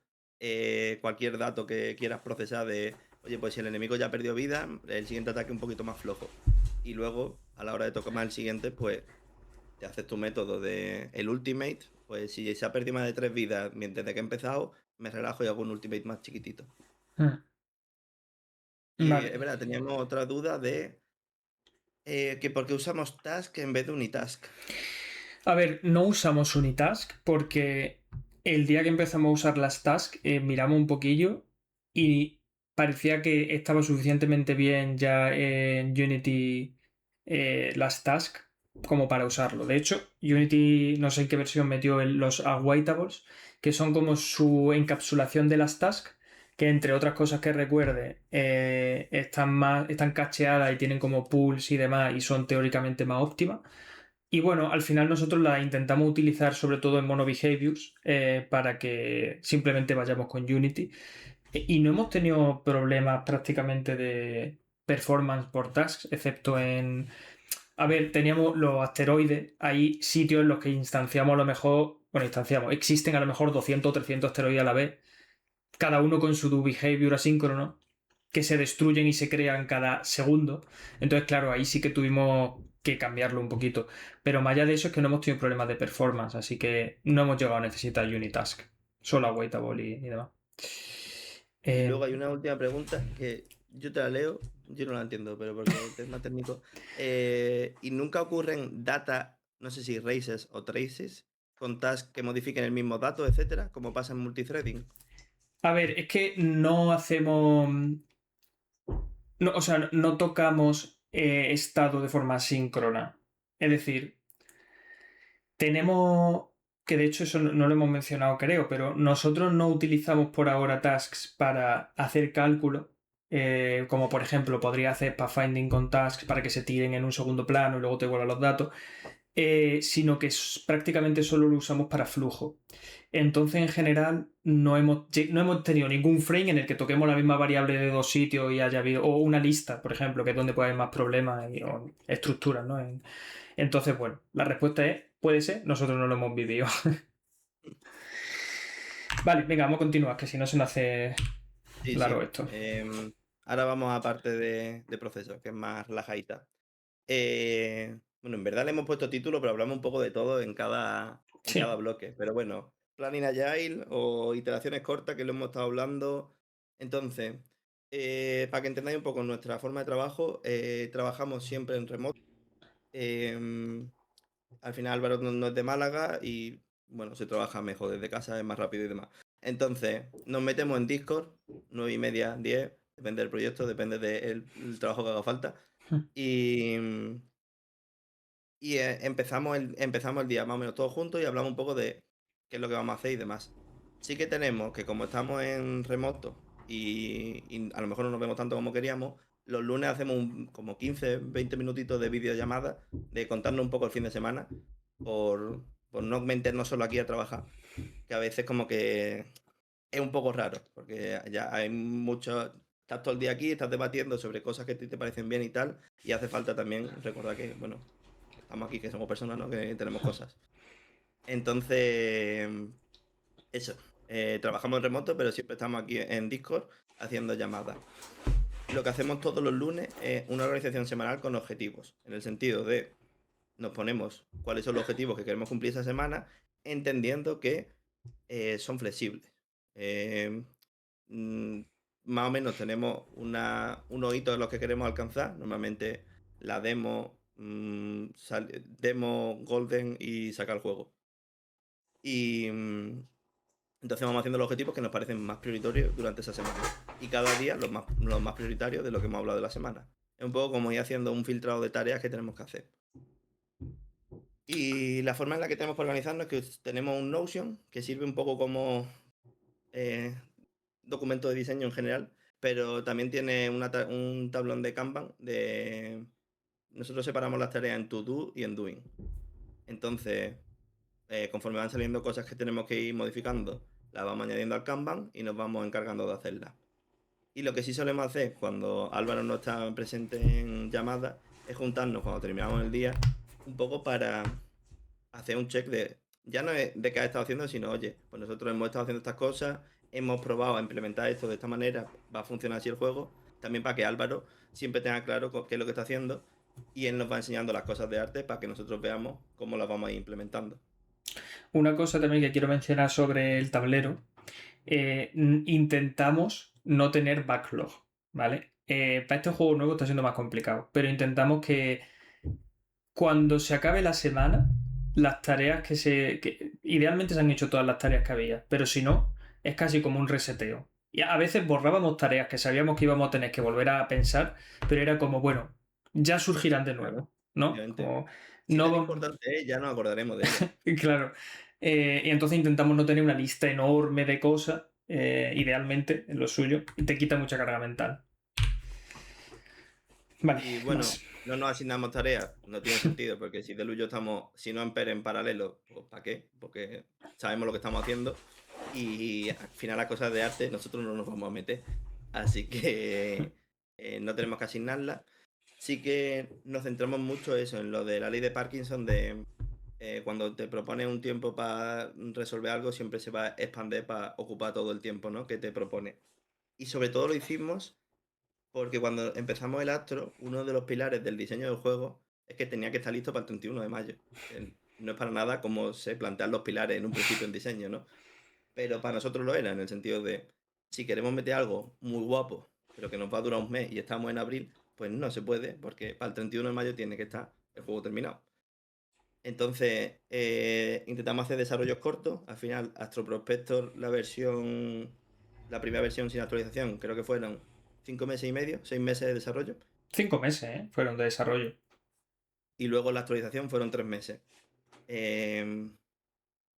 cualquier dato que quieras procesar de, oye, pues si el enemigo ya perdió vida, el siguiente ataque es un poquito más flojo. Y luego, a la hora de tocar más el siguiente, pues te haces tu método de el ultimate, pues si se ha perdido más de 3 vidas mientras de que he empezado, me relajo y hago un ultimate más chiquitito. Mm. Y Vale. es verdad, teníamos otra duda de que por qué usamos task en vez de unitask. A ver, no usamos Unitask porque el día que empezamos a usar las tasks miramos un poquillo y parecía que estaba suficientemente bien ya en Unity las tasks como para usarlo. De hecho, Unity no sé en qué versión metió los awaitables, que son como su encapsulación de las tasks, que entre otras cosas que recuerde están cacheadas y tienen como pools y demás y son teóricamente más óptimas. Y bueno, al final nosotros la intentamos utilizar sobre todo en Mono Behaviors para que simplemente vayamos con Unity. Y no hemos tenido problemas prácticamente de performance por tasks, excepto en... A ver, teníamos los asteroides, hay sitios en los que instanciamos a lo mejor, bueno, instanciamos, existen a lo mejor 200 o 300 asteroides a la vez, cada uno con su do behavior asíncrono, que se destruyen y se crean cada segundo. Entonces, claro, ahí sí que tuvimos que cambiarlo un poquito. Pero más allá de eso es que no hemos tenido problemas de performance, así que no hemos llegado a necesitar Unitask. Solo Awaitable y demás. Y Eh, luego hay una última pregunta que yo te la leo, yo no la entiendo, pero porque es tema técnico. Y nunca ocurren data, no sé si races o traces, con tasks que modifiquen el mismo dato, etcétera, como pasa en multithreading. a ver, es que no hacemos... No, o sea, no tocamos estado de forma síncrona. Es decir, tenemos, que de hecho eso no lo hemos mencionado creo, pero nosotros no utilizamos por ahora tasks para hacer cálculo, como por ejemplo podría hacer pathfinding con tasks para que se tiren en un segundo plano y luego te vuelvan los datos, sino que prácticamente solo lo usamos para flujo. Entonces, en general, no hemos tenido ningún frame en el que toquemos la misma variable de dos sitios y haya habido, o una lista, por ejemplo, que es donde puede haber más problemas o estructuras, ¿no? Entonces, bueno, la respuesta es, puede ser, nosotros no lo hemos vivido. Vale, venga, vamos a continuar, que si no se me hace Sí, largo sí. esto. Ahora vamos a parte de proceso, que es más relajadita. Bueno, en verdad le hemos puesto título, pero hablamos un poco de todo en cada en Sí. cada bloque. Pero bueno, planning agile o iteraciones cortas que lo hemos estado hablando. Entonces, para que entendáis un poco nuestra forma de trabajo, trabajamos siempre en remoto. Al final Álvaro no es de Málaga y bueno, se trabaja mejor desde casa, es más rápido y demás. Entonces, nos metemos en Discord, 9:30, 10, depende del proyecto, depende del trabajo que haga falta. Y, empezamos el día más o menos todos juntos y hablamos un poco de qué es lo que vamos a hacer y demás. Sí que tenemos que, como estamos en remoto y a lo mejor no nos vemos tanto como queríamos, los lunes hacemos como 15, 20 minutitos de videollamada de contarnos un poco el fin de semana por no meternos solo aquí a trabajar, que a veces como que es un poco raro, porque ya hay mucho, estás todo el día aquí, estás debatiendo sobre cosas que a ti te parecen bien y tal, y hace falta también recordar que, bueno, estamos aquí, que somos personas, ¿no? Que tenemos cosas. Entonces, eso, trabajamos en remoto, pero siempre estamos aquí en Discord haciendo llamadas. Lo que hacemos todos los lunes es una organización semanal con objetivos, en el sentido de nos ponemos cuáles son los objetivos que queremos cumplir esa semana, entendiendo que son flexibles. Más o menos tenemos unos hitos de los que queremos alcanzar. Normalmente la demo, demo Golden y sacar el juego. Y entonces vamos haciendo los objetivos que nos parecen más prioritarios durante esa semana. Y cada día los más prioritarios de lo que hemos hablado de la semana. Es un poco como ir haciendo un filtrado de tareas que tenemos que hacer. Y la forma en la que tenemos que organizarnos es que tenemos un Notion que sirve un poco como documento de diseño en general, pero también tiene un tablón de Kanban. Nosotros separamos las tareas en To Do y en Doing. Entonces, conforme van saliendo cosas que tenemos que ir modificando, las vamos añadiendo al Kanban y nos vamos encargando de hacerlas. Y lo que sí solemos hacer cuando Álvaro no está presente en llamadas es juntarnos cuando terminamos el día un poco para hacer un check de, ya no es de qué has estado haciendo, sino, oye, pues nosotros hemos estado haciendo estas cosas, hemos probado a implementar esto de esta manera, va a funcionar así el juego, también para que Álvaro siempre tenga claro qué es lo que está haciendo y él nos va enseñando las cosas de arte para que nosotros veamos cómo las vamos a ir implementando. Una cosa también que quiero mencionar sobre el tablero, intentamos no tener backlog, ¿vale? Para este juego nuevo está siendo más complicado, pero intentamos que cuando se acabe la semana, las tareas idealmente se han hecho todas las tareas que había, pero si no, es casi como un reseteo. Y a veces borrábamos tareas que sabíamos que íbamos a tener que volver a pensar, pero era como, bueno, ya surgirán de nuevo, ¿no? Obviamente. Como, Si tan no, importante es, ya nos acordaremos de ella. claro. Y entonces intentamos no tener una lista enorme de cosas, idealmente, en lo suyo, y te quita mucha carga mental. Vale, Y bueno, más. no nos asignamos tareas, no tiene sentido, porque si Delu y yo estamos, si no en paralelo, pues ¿para qué? Porque sabemos lo que estamos haciendo y al final las cosas de arte nosotros no nos vamos a meter. Así que no tenemos que asignarlas. Sí que nos centramos mucho eso, en lo de la ley de Parkinson, de cuando te propones un tiempo para resolver algo, siempre se va a expandir para ocupar todo el tiempo, ¿no? Que te propone. Y sobre todo lo hicimos porque cuando empezamos el Astro, uno de los pilares del diseño del juego es que tenía que estar listo para el 31 de mayo. No es para nada como se plantean los pilares en un principio en diseño, ¿no? Pero para nosotros lo era, en el sentido de, si queremos meter algo muy guapo, pero que nos va a durar un mes y estamos en abril, pues no se puede, porque para el 31 de mayo tiene que estar el juego terminado. Entonces, intentamos hacer desarrollos cortos. Al final, Astro Prospector, la primera versión sin actualización, creo que fueron 5 meses y medio, 6 meses de desarrollo. 5 meses, fueron de desarrollo. Y luego la actualización fueron 3 meses.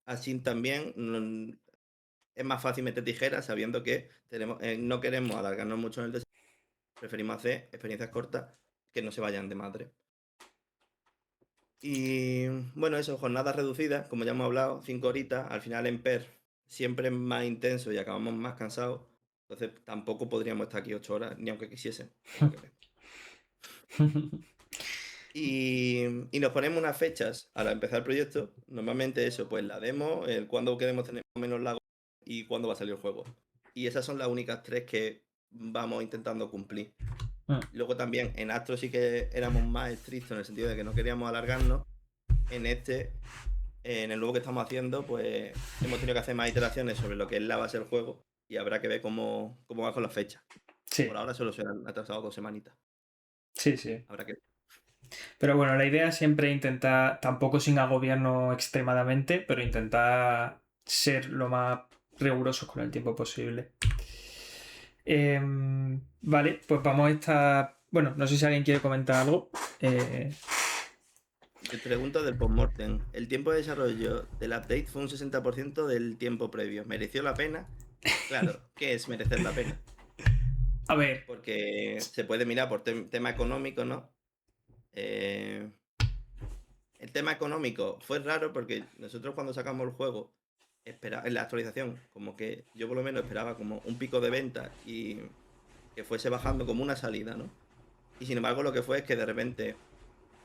Así también es más fácil meter tijeras sabiendo que no queremos alargarnos mucho en el desarrollo. Preferimos hacer experiencias cortas que no se vayan de madre. Y bueno, eso, jornadas reducidas, como ya hemos hablado, 5 horitas. Al final en PER siempre es más intenso y acabamos más cansados. Entonces tampoco podríamos estar aquí 8 horas, ni aunque quisiesen. Y nos ponemos unas fechas al empezar el proyecto. Normalmente eso, pues la demo, el cuándo queremos tener más o menos la y cuándo va a salir el juego. Y esas son las únicas 3 que vamos intentando cumplir. Luego también en Astro sí que éramos más estrictos en el sentido de que no queríamos alargarnos. En este en el nuevo que estamos haciendo, pues hemos tenido que hacer más iteraciones sobre lo que es la base del juego y habrá que ver cómo va con la fecha. Sí, Por ahora solo se han atrasado 2 semanitas. sí, sí. Habrá que ver. Pero bueno, la idea es siempre intentar, tampoco sin agobiarnos extremadamente, pero intentar ser lo más rigurosos con el tiempo posible. Vale, pues vamos a estar. Bueno, no sé si alguien quiere comentar algo. Te pregunto del postmortem. El tiempo de desarrollo del update fue un 60% del tiempo previo. ¿Mereció la pena? Claro, ¿qué es merecer la pena? A ver, Porque se puede mirar por tema económico, ¿no? El tema económico fue raro porque nosotros cuando sacamos el juego, en la actualización, como que yo por lo menos esperaba como un pico de venta y que fuese bajando como una salida, ¿no? Y sin embargo lo que fue es que de repente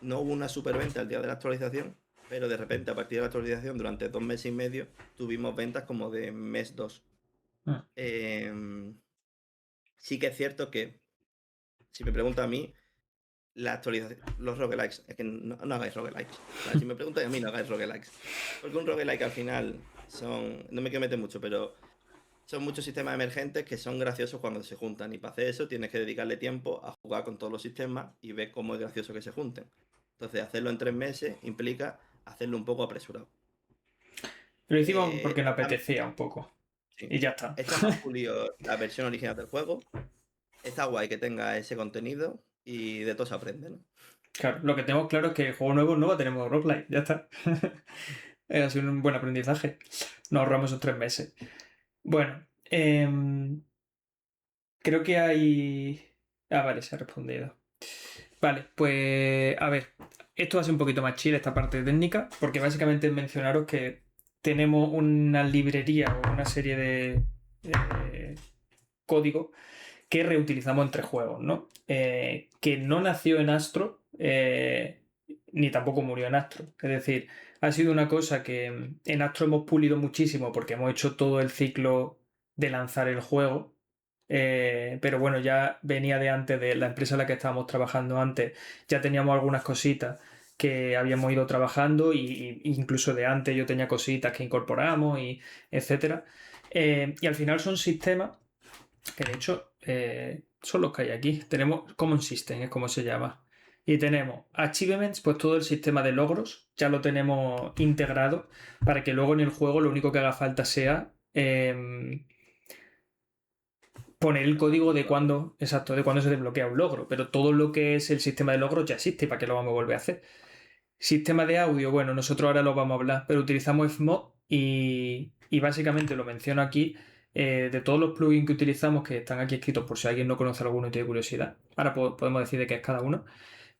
no hubo una superventa el día de la actualización, pero de repente a partir de la actualización durante 2 meses y medio tuvimos ventas como de mes 2. Sí que es cierto que, si me pregunta a mí, la actualización, los roguelikes, es que no hagáis roguelikes. Si me preguntáis a mí, no hagáis roguelikes. Porque un roguelike al final no me quiero meter mucho, pero son muchos sistemas emergentes que son graciosos cuando se juntan. Y para hacer eso tienes que dedicarle tiempo a jugar con todos los sistemas y ver cómo es gracioso que se junten. Entonces, hacerlo en 3 meses implica hacerlo un poco apresurado. lo hicimos porque nos apetecía un poco. Sí. Y ya está. Está más pulido la versión original del juego. Está guay que tenga ese contenido y de todo se aprende, ¿no? Claro, lo que tenemos claro es que el juego nuevo no va a tener modo roguelike, ya está. Ha sido un buen aprendizaje. Nos ahorramos esos 3 meses. Bueno, creo que hay. Ah, vale, se ha respondido. Vale, pues a ver, esto va a ser un poquito más chill, esta parte técnica, porque básicamente es mencionaros que tenemos una librería o una serie de código que reutilizamos entre juegos, ¿no? Que no nació en Astro, ni tampoco murió en Astro. Es decir, ha sido una cosa que en Astro hemos pulido muchísimo porque hemos hecho todo el ciclo de lanzar el juego. Pero bueno, ya venía de antes, de la empresa en la que estábamos trabajando antes, ya teníamos algunas cositas que habíamos ido trabajando y incluso de antes yo tenía cositas que incorporamos y etcétera. Y al final son sistemas que de hecho son los que hay aquí. Tenemos Common System, es como se llama. Y tenemos Achievements, pues todo el sistema de logros ya lo tenemos integrado para que luego en el juego lo único que haga falta sea poner el código de cuándo, exacto, de cuándo se desbloquea un logro. Pero todo lo que es el sistema de logros ya existe, ¿para qué lo vamos a volver a hacer? Sistema de audio, bueno, nosotros ahora lo vamos a hablar, pero utilizamos Fmod y básicamente lo menciono aquí. De todos los plugins que utilizamos, que están aquí escritos por si alguien no conoce alguno y tiene curiosidad, ahora podemos decir de qué es cada uno,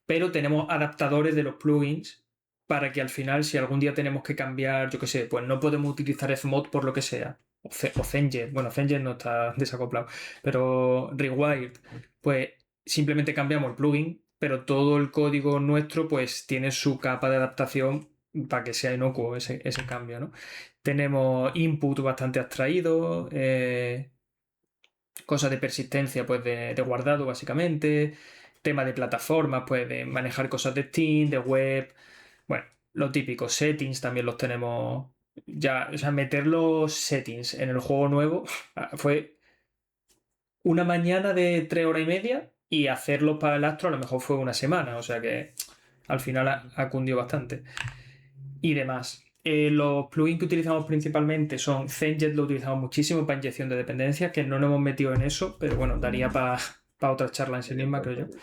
pero tenemos adaptadores de los plugins para que al final, si algún día tenemos que cambiar, yo qué sé, pues no podemos utilizar Fmod por lo que sea, o Zenjet, bueno, Zenjet no está desacoplado, pero Rewired, pues simplemente cambiamos el plugin, pero todo el código nuestro pues tiene su capa de adaptación para que sea inocuo ese cambio, ¿no? Tenemos input bastante abstraído, cosas de persistencia, pues de guardado básicamente, tema de plataformas, pues de manejar cosas de Steam, de web, bueno, lo típico, settings también los tenemos ya, o sea, meter los settings en el juego nuevo fue una mañana de 3 horas y media y hacerlo para el Astro a lo mejor fue una semana, o sea que al final ha cundido bastante. Y demás. Los plugins que utilizamos principalmente son Zenjet, lo utilizamos muchísimo para inyección de dependencias, que no nos hemos metido en eso, pero bueno, daría para otra charla en sí misma, creo yo.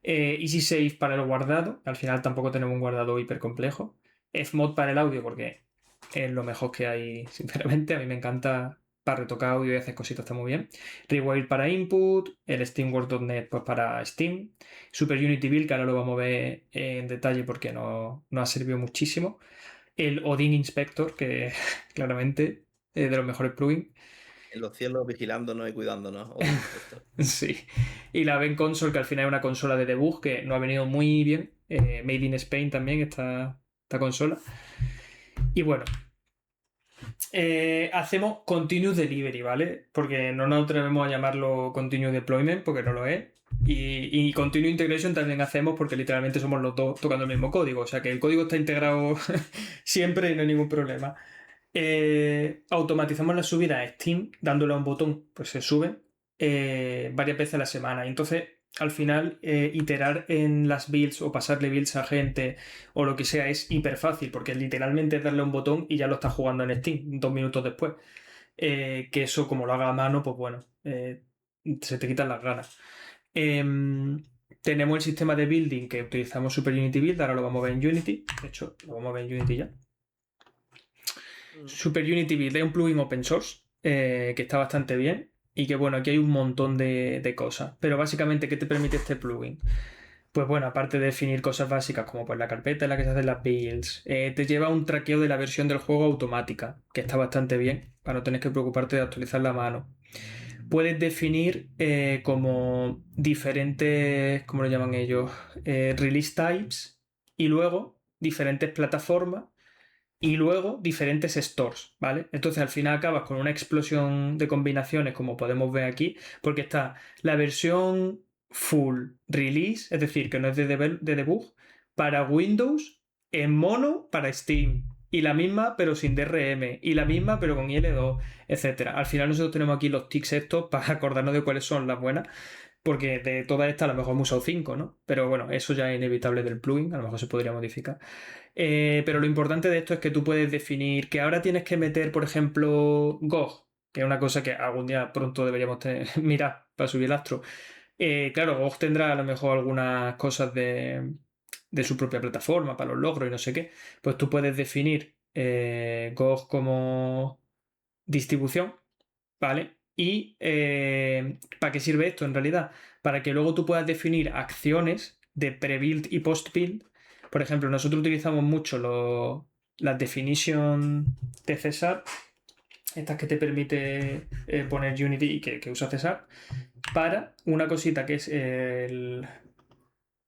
Easy Save para el guardado, al final tampoco tenemos un guardado hiper complejo. Fmod para el audio, porque es lo mejor que hay, sinceramente. A mí me encanta para retocar audio y hacer cositas, está muy bien. Rewire para input, el SteamWorks.net pues para Steam. Super Unity Build, que ahora lo vamos a ver en detalle porque nos ha servido muchísimo. El Odin Inspector, que claramente es de los mejores plugins. En los cielos vigilándonos y cuidándonos. Sí. Y la Ven Console, que al final es una consola de debug que no ha venido muy bien. Made in Spain también esta consola. Y bueno, hacemos Continuous Delivery, ¿vale? Porque no nos atrevemos a llamarlo Continuous Deployment, porque no lo es. Y Continuous Integration también hacemos porque literalmente somos los dos tocando el mismo código. O sea que el código está integrado siempre y no hay ningún problema. Automatizamos la subida a Steam dándole a un botón, pues se sube varias veces a la semana. Y entonces, al final, iterar en las builds o pasarle builds a gente o lo que sea es hiper fácil porque literalmente es darle a un botón y ya lo estás jugando en Steam 2 minutos después. Que eso, como lo haga a mano, pues bueno, se te quitan las ganas. Tenemos el sistema de building que utilizamos Super Unity Build, ahora lo vamos a ver en Unity. De hecho, lo vamos a ver en Unity ya. Super Unity Build es un plugin open source que está bastante bien y que bueno, aquí hay un montón de cosas. Pero básicamente, ¿qué te permite este plugin? Pues bueno, aparte de definir cosas básicas como pues la carpeta en la que se hacen las builds, te lleva un traqueo de la versión del juego automática, que está bastante bien, para no tener que preocuparte de actualizar la mano. Puedes definir como diferentes, ¿cómo lo llaman ellos? Release types y luego diferentes plataformas y luego diferentes stores, ¿vale? Entonces al final acabas con una explosión de combinaciones como podemos ver aquí, porque está la versión full release, es decir, que no es de debug, para Windows, en mono para Steam, y la misma pero sin DRM, y la misma pero con IL2, etc. Al final nosotros tenemos aquí los tics estos para acordarnos de cuáles son las buenas, porque de todas estas a lo mejor hemos usado 5, ¿no? Pero bueno, eso ya es inevitable del plugin, a lo mejor se podría modificar. Pero lo importante de esto es que tú puedes definir que ahora tienes que meter, por ejemplo, GOG, que es una cosa que algún día pronto deberíamos mirar para subir el astro. Claro, GOG tendrá a lo mejor algunas cosas de su propia plataforma para los logros y no sé qué. Pues tú puedes definir GOG como distribución, ¿vale? ¿Y para qué sirve esto en realidad? Para que luego tú puedas definir acciones de pre-build y post-build. Por ejemplo, nosotros utilizamos mucho las definition de César, estas que te permite poner Unity y que usa César, para una cosita que es el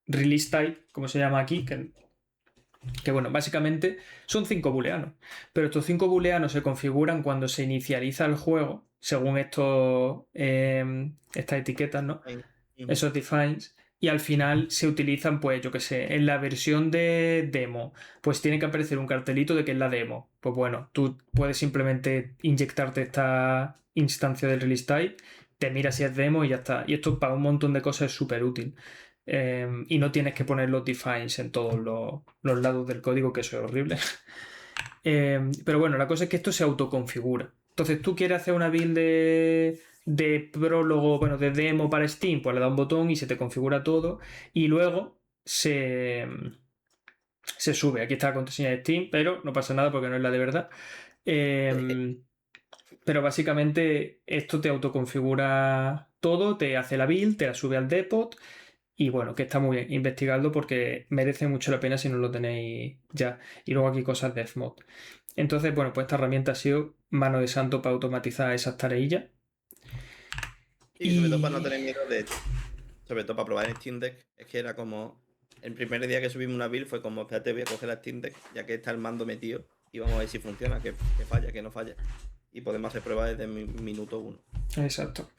release type, como se llama aquí, que bueno, básicamente son 5 booleanos. Pero estos 5 booleanos se configuran cuando se inicializa el juego, según estas etiquetas, ¿no? Esos defines. Y al final se utilizan, pues, yo qué sé, en la versión de demo, pues tiene que aparecer un cartelito de que es la demo. Pues bueno, tú puedes simplemente inyectarte esta instancia del release type, te miras si es demo y ya está. Y esto para un montón de cosas es súper útil. Y no tienes que poner los defines en todos los lados del código, que eso es horrible. Pero bueno, la cosa es que esto se autoconfigura. Entonces tú quieres hacer una build de prólogo, bueno, de demo para Steam, pues le das un botón y se te configura todo. Y luego se sube. Aquí está la contraseña de Steam, pero no pasa nada porque no es la de verdad. Pero básicamente esto te autoconfigura todo, te hace la build, te la sube al depot. Y bueno, que está muy bien, investigadlo porque merece mucho la pena si no lo tenéis ya. Y luego aquí cosas de Fmod. Entonces, bueno, pues esta herramienta ha sido mano de santo para automatizar esas tareillas. Y sobre todo para no tener miedo sobre todo para probar en Steam Deck, es que era como, el primer día que subimos una build fue como, espérate, voy a coger la Steam Deck, ya que está el mando metido, y vamos a ver si funciona, que falla, que no falla. Y podemos hacer pruebas desde minuto 1. Exacto.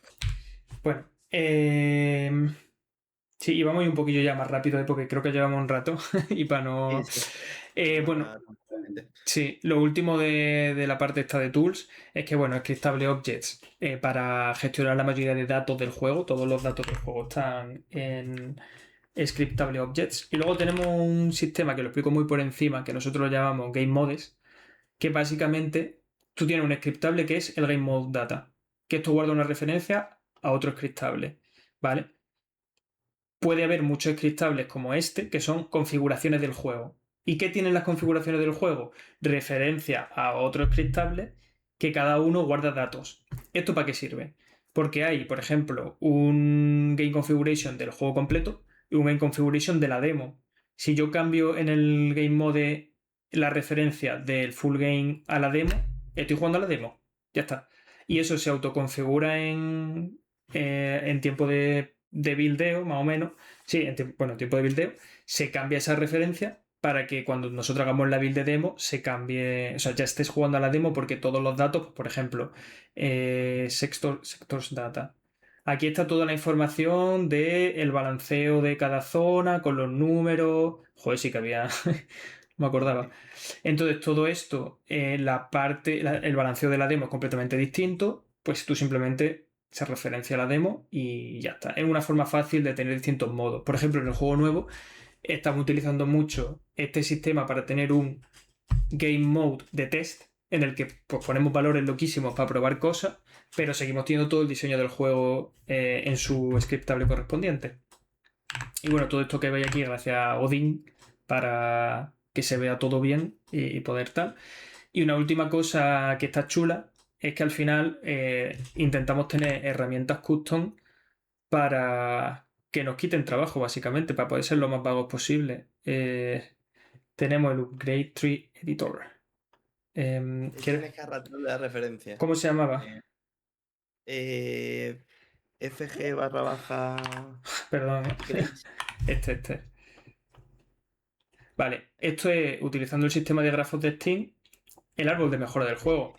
Bueno, sí, y vamos a ir un poquillo ya más rápido, porque creo que llevamos un rato y para no... bueno, sí, lo último de la parte esta de tools es que, bueno, Scriptable Objects para gestionar la mayoría de datos del juego, todos los datos del juego están en Scriptable Objects. Y luego tenemos un sistema que lo explico muy por encima, que nosotros lo llamamos Game Modes, que básicamente tú tienes un scriptable que es el Game Mode Data, que esto guarda una referencia a otro scriptable, ¿vale? Puede haber muchos scriptables como este, que son configuraciones del juego. ¿Y qué tienen las configuraciones del juego? Referencia a otro scriptable que cada uno guarda datos. ¿Esto para qué sirve? Porque hay, por ejemplo, un game configuration del juego completo y un game configuration de la demo. Si yo cambio en el game mode la referencia del full game a la demo, estoy jugando a la demo. Ya está. Y eso se autoconfigura en tiempo de buildeo, más o menos. Sí, en tiempo de buildeo. Se cambia esa referencia para que cuando nosotros hagamos la build de demo se cambie, o sea, ya estés jugando a la demo porque todos los datos, por ejemplo, sectors data. Aquí está toda la información del balanceo de cada zona, con los números. Joder, sí que había. Me acordaba. Entonces, todo esto, el balanceo de la demo es completamente distinto. Pues tú simplemente se referencia a la demo y ya está. Es una forma fácil de tener distintos modos. Por ejemplo, en el juego nuevo estamos utilizando mucho este sistema para tener un game mode de test en el que pues, ponemos valores loquísimos para probar cosas, pero seguimos teniendo todo el diseño del juego en su scriptable correspondiente. Y bueno, todo esto que veis aquí gracias a Odin para que se vea todo bien y poder tal. Y una última cosa que está chula es que al final intentamos tener herramientas custom para que nos quiten trabajo, básicamente, para poder ser lo más vagos posible. Tenemos el Upgrade Tree Editor. Tienes que arrastrar la referencia. ¿Cómo se llamaba? FG barra baja Perdón. Grace. Este. Vale, esto es utilizando el sistema de grafos de Steam, el árbol de mejora del juego.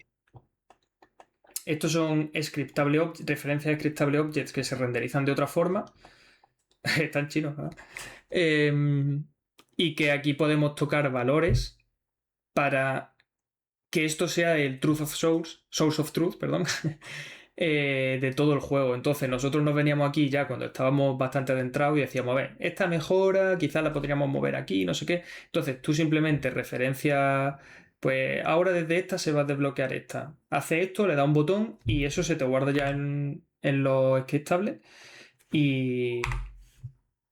Estos son referencias a scriptable objects que se renderizan de otra forma. Están chinos, ¿verdad? Y que aquí podemos tocar valores para que esto sea el Source of Truth, perdón, de todo el juego. Entonces nosotros nos veníamos aquí ya cuando estábamos bastante adentrados y decíamos, a ver, esta mejora, quizás la podríamos mover aquí, no sé qué. Entonces tú simplemente referencias, pues ahora desde esta se va a desbloquear esta. Hace esto, le da un botón y eso se te guarda ya en los scriptables y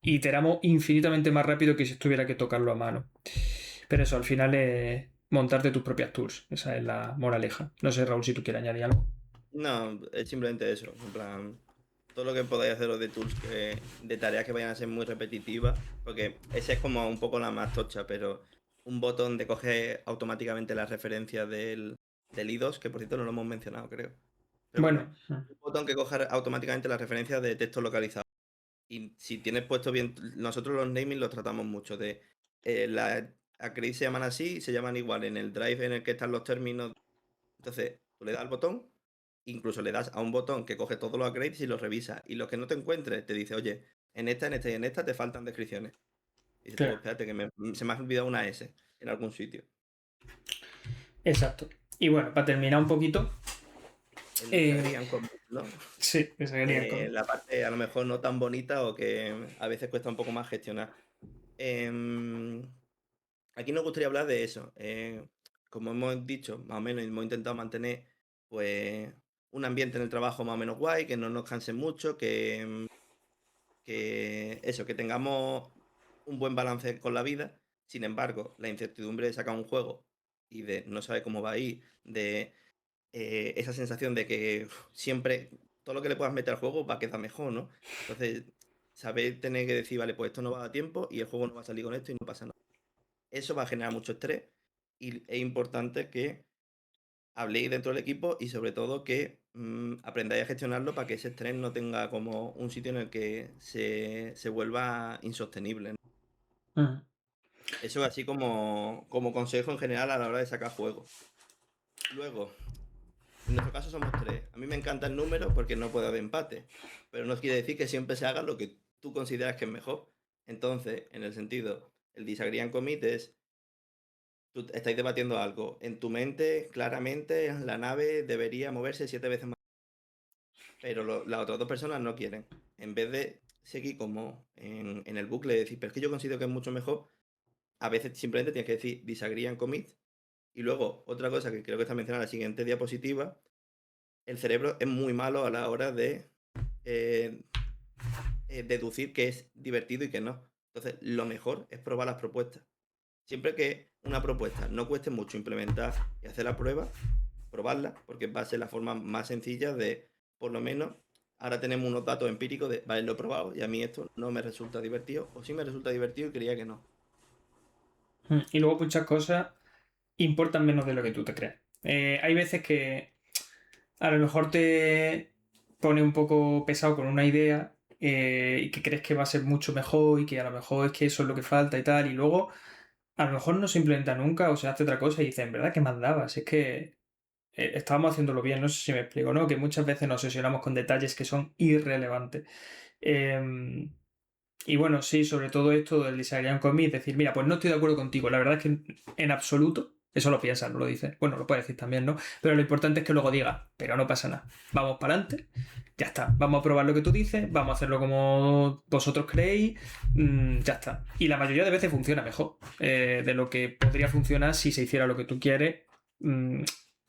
iteramos infinitamente más rápido que si estuviera que tocarlo a mano. Pero eso, al final es montarte tus propias tools. Esa es la moraleja. No sé, Raúl, si tú quieres añadir algo. No, es simplemente eso. En plan, todo lo que podáis haceros de tools, de tareas que vayan a ser muy repetitivas, porque esa es como un poco la más tocha, pero un botón de coger automáticamente las referencias del I2, que por cierto no lo hemos mencionado, creo. Pero Bueno, un botón que coja automáticamente las referencias de texto localizado. Y si tienes puesto bien, nosotros los naming los tratamos mucho. Las upgrades se llaman así, se llaman igual en el drive en el que están los términos. Entonces, tú le das al botón, incluso le das a un botón que coge todos los upgrades y los revisa. Y los que no te encuentres, te dice, oye, en esta y en esta te faltan descripciones. Y dices, claro. pues espérate, que se me ha olvidado una S en algún sitio. Exacto. Y bueno, para terminar un poquito. El disagree commit, ¿no? Sí, disagree la parte a lo mejor no tan bonita o que a veces cuesta un poco más gestionar. Aquí nos gustaría hablar de eso. Como hemos dicho, más o menos hemos intentado mantener pues un ambiente en el trabajo más o menos guay, que no nos canse mucho, que eso, que tengamos un buen balance con la vida. Sin embargo, la incertidumbre de sacar un juego y de no saber cómo va a ir, de esa sensación de que siempre todo lo que le puedas meter al juego va a quedar mejor, ¿no? Entonces, saber tener que decir, vale, pues esto no va a tiempo y el juego no va a salir con esto y no pasa nada. Eso va a generar mucho estrés y es importante que habléis dentro del equipo y sobre todo que aprendáis a gestionarlo para que ese estrés no tenga como un sitio en el que se vuelva insostenible, ¿no? Eso así como consejo en general a la hora de sacar juegos. Luego, en nuestro caso somos 3. A mí me encanta el número porque no puede haber empate, pero no quiere decir que siempre se haga lo que tú consideras que es mejor. Entonces, en el sentido, el disagree and commit es tú estáis debatiendo algo. En tu mente, claramente, la nave debería moverse 7 veces más. Pero las otras 2 personas no quieren. En vez de seguir como en el bucle de decir, pero es que yo considero que es mucho mejor, a veces simplemente tienes que decir disagree and commit. Y luego, otra cosa que creo que está mencionada en la siguiente diapositiva, el cerebro es muy malo a la hora de deducir que es divertido y que no. Entonces, lo mejor es probar las propuestas. Siempre que una propuesta no cueste mucho implementar y hacer la prueba, probarla, porque va a ser la forma más sencilla de, por lo menos, ahora tenemos unos datos empíricos de, vale, lo he probado y a mí esto no me resulta divertido, o sí me resulta divertido y creía que no. Y luego muchas cosas importan menos de lo que tú te crees. Hay veces que a lo mejor te pone un poco pesado con una idea y que crees que va a ser mucho mejor y que a lo mejor es que eso es lo que falta y tal, y luego a lo mejor no se implementa nunca o se hace otra cosa y dices, en verdad, ¿qué más daba? Si es que estábamos haciéndolo bien, no sé si me explico, ¿no? Que muchas veces nos obsesionamos con detalles que son irrelevantes. Em, y bueno, sí, sobre todo esto del Disagreeing con me, decir, mira, pues no estoy de acuerdo contigo, la verdad es que en absoluto, eso lo piensas, no lo dices, bueno, lo puedes decir también, ¿no? Pero lo importante es que luego digas, pero no pasa nada, vamos para adelante, ya está, vamos a probar lo que tú dices, vamos a hacerlo como vosotros creéis, ya está. Y la mayoría de veces funciona mejor de lo que podría funcionar si se hiciera lo que tú quieres,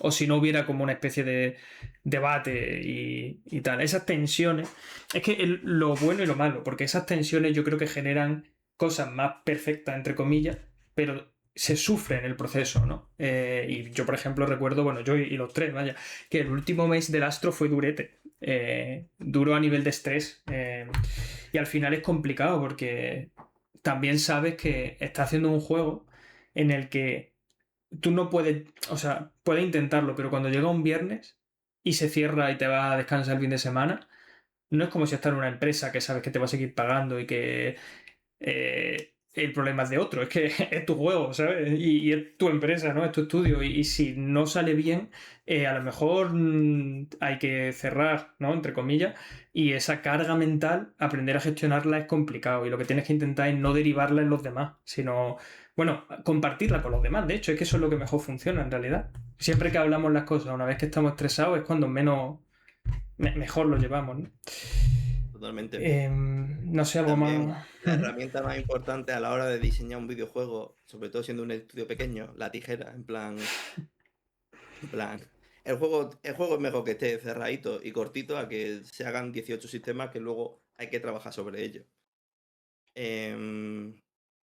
o si no hubiera como una especie de debate y tal. Esas tensiones es que lo bueno y lo malo, porque esas tensiones yo creo que generan cosas más perfectas, entre comillas, pero se sufre en el proceso, ¿no? Y yo, por ejemplo, recuerdo, bueno, yo y los tres, vaya, que el último mes del Astro fue durete. Duro a nivel de estrés. Y al final es complicado porque también sabes que estás haciendo un juego en el que tú no puedes, o sea, puedes intentarlo, pero cuando llega un viernes y se cierra y te vas a descansar el fin de semana, no es como si estás en una empresa que sabes que te va a seguir pagando y que el problema es de otro, es que es tu juego, ¿sabes? Y es tu empresa, ¿no? Es tu estudio. Y si no sale bien, a lo mejor hay que cerrar, ¿no? Entre comillas. Y esa carga mental, aprender a gestionarla es complicado. Y lo que tienes que intentar es no derivarla en los demás, sino, bueno, compartirla con los demás. De hecho, es que eso es lo que mejor funciona en realidad. Siempre que hablamos las cosas, una vez que estamos estresados, es cuando menos mejor lo llevamos, ¿no? Totalmente. No sé, algo También más. la herramienta más importante a la hora de diseñar un videojuego, sobre todo siendo un estudio pequeño, la tijera, en plan, el juego es mejor que esté cerradito y cortito a que se hagan 18 sistemas que luego hay que trabajar sobre ellos. Em,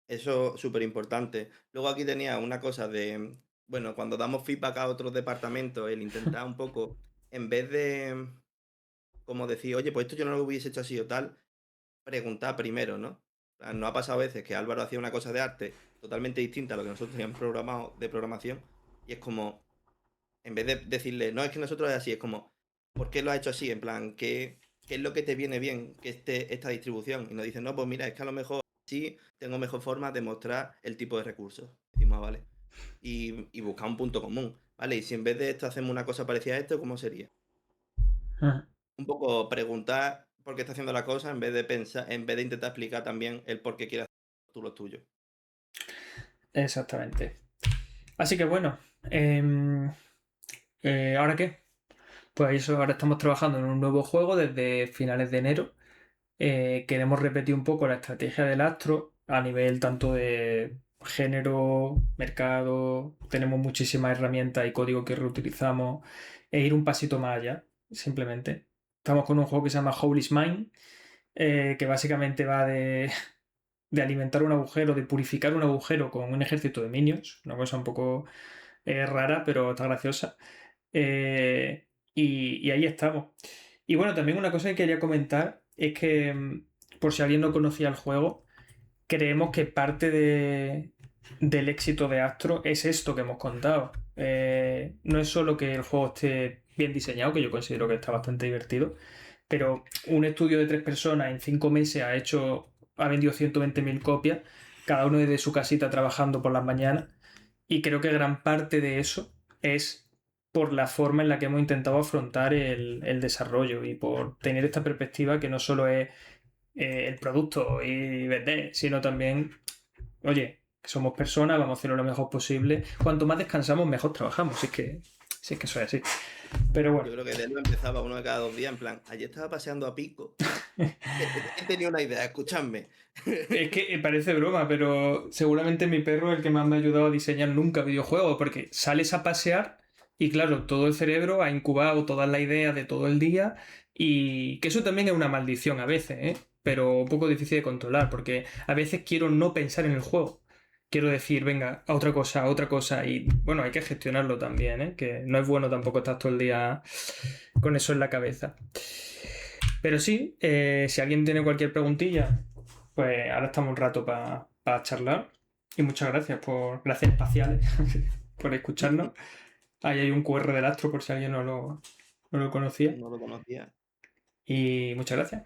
Eso súper importante. Luego aquí tenía una cosa de, bueno, cuando damos feedback a otros departamentos, el intentar un poco, en vez de como decir, oye, pues esto yo no lo hubiese hecho así o tal, preguntar primero, ¿no? O sea, nos ha pasado a veces que Álvaro hacía una cosa de arte totalmente distinta a lo que nosotros teníamos programado de programación y es como, en vez de decirle, no, es que nosotros es así, es como, ¿por qué lo has hecho así? En plan, ¿qué es lo que te viene bien que esté esta distribución? Y nos dicen, no, pues mira, es que a lo mejor sí tengo mejor forma de mostrar el tipo de recursos. Decimos, "Ah, vale. Y buscar un punto común, ¿vale? Y si en vez de esto hacemos una cosa parecida a esto, ¿cómo sería? Un poco preguntar por qué está haciendo la cosa en vez de pensar, en vez de intentar explicar también el por qué quieres hacer tú lo tuyo. Exactamente. Así que bueno, ¿ahora qué? Pues eso, ahora estamos trabajando en un nuevo juego desde finales de enero. Queremos repetir un poco la estrategia del Astro a nivel tanto de género, mercado, tenemos muchísimas herramientas y código que reutilizamos e ir un pasito más allá, simplemente. Estamos con un juego que se llama Holy Mine, que básicamente va de alimentar un agujero, de purificar un agujero con un ejército de minions, una cosa un poco rara, pero está graciosa. Y ahí estamos. Y bueno, también una cosa que quería comentar es que, por si alguien no conocía el juego, creemos que parte del éxito de Astro es esto que hemos contado. No es solo que el juego esté bien diseñado, que yo considero que está bastante divertido, pero un estudio de 3 personas en 5 meses ha vendido 120.000 copias, cada uno desde su casita trabajando por las mañanas, y creo que gran parte de eso es por la forma en la que hemos intentado afrontar el desarrollo y por tener esta perspectiva que no solo es el producto y vender, sino también, oye, que somos personas, vamos a hacerlo lo mejor posible. Cuanto más descansamos, mejor trabajamos, si es que eso es así. Pero Yo bueno, creo que de él lo empezaba uno de cada 2 días, en plan, ayer estaba paseando a Pico. He tenido una idea, escuchadme. es que parece broma, pero seguramente mi perro es el que más me ha ayudado a diseñar nunca videojuegos, porque sales a pasear y claro, todo el cerebro ha incubado todas las ideas de todo el día y que eso también es una maldición a veces, ¿eh? Pero un poco difícil de controlar, porque a veces quiero no pensar en el juego. Quiero decir, venga, a otra cosa, y bueno, hay que gestionarlo también, ¿eh? Que no es bueno tampoco estar todo el día con eso en la cabeza. Pero sí, si alguien tiene cualquier preguntilla, pues ahora estamos un rato para charlar. Y muchas gracias gracias espaciales, por escucharnos. Ahí hay un QR del Astro por si alguien no lo conocía. No lo conocía. Y muchas gracias.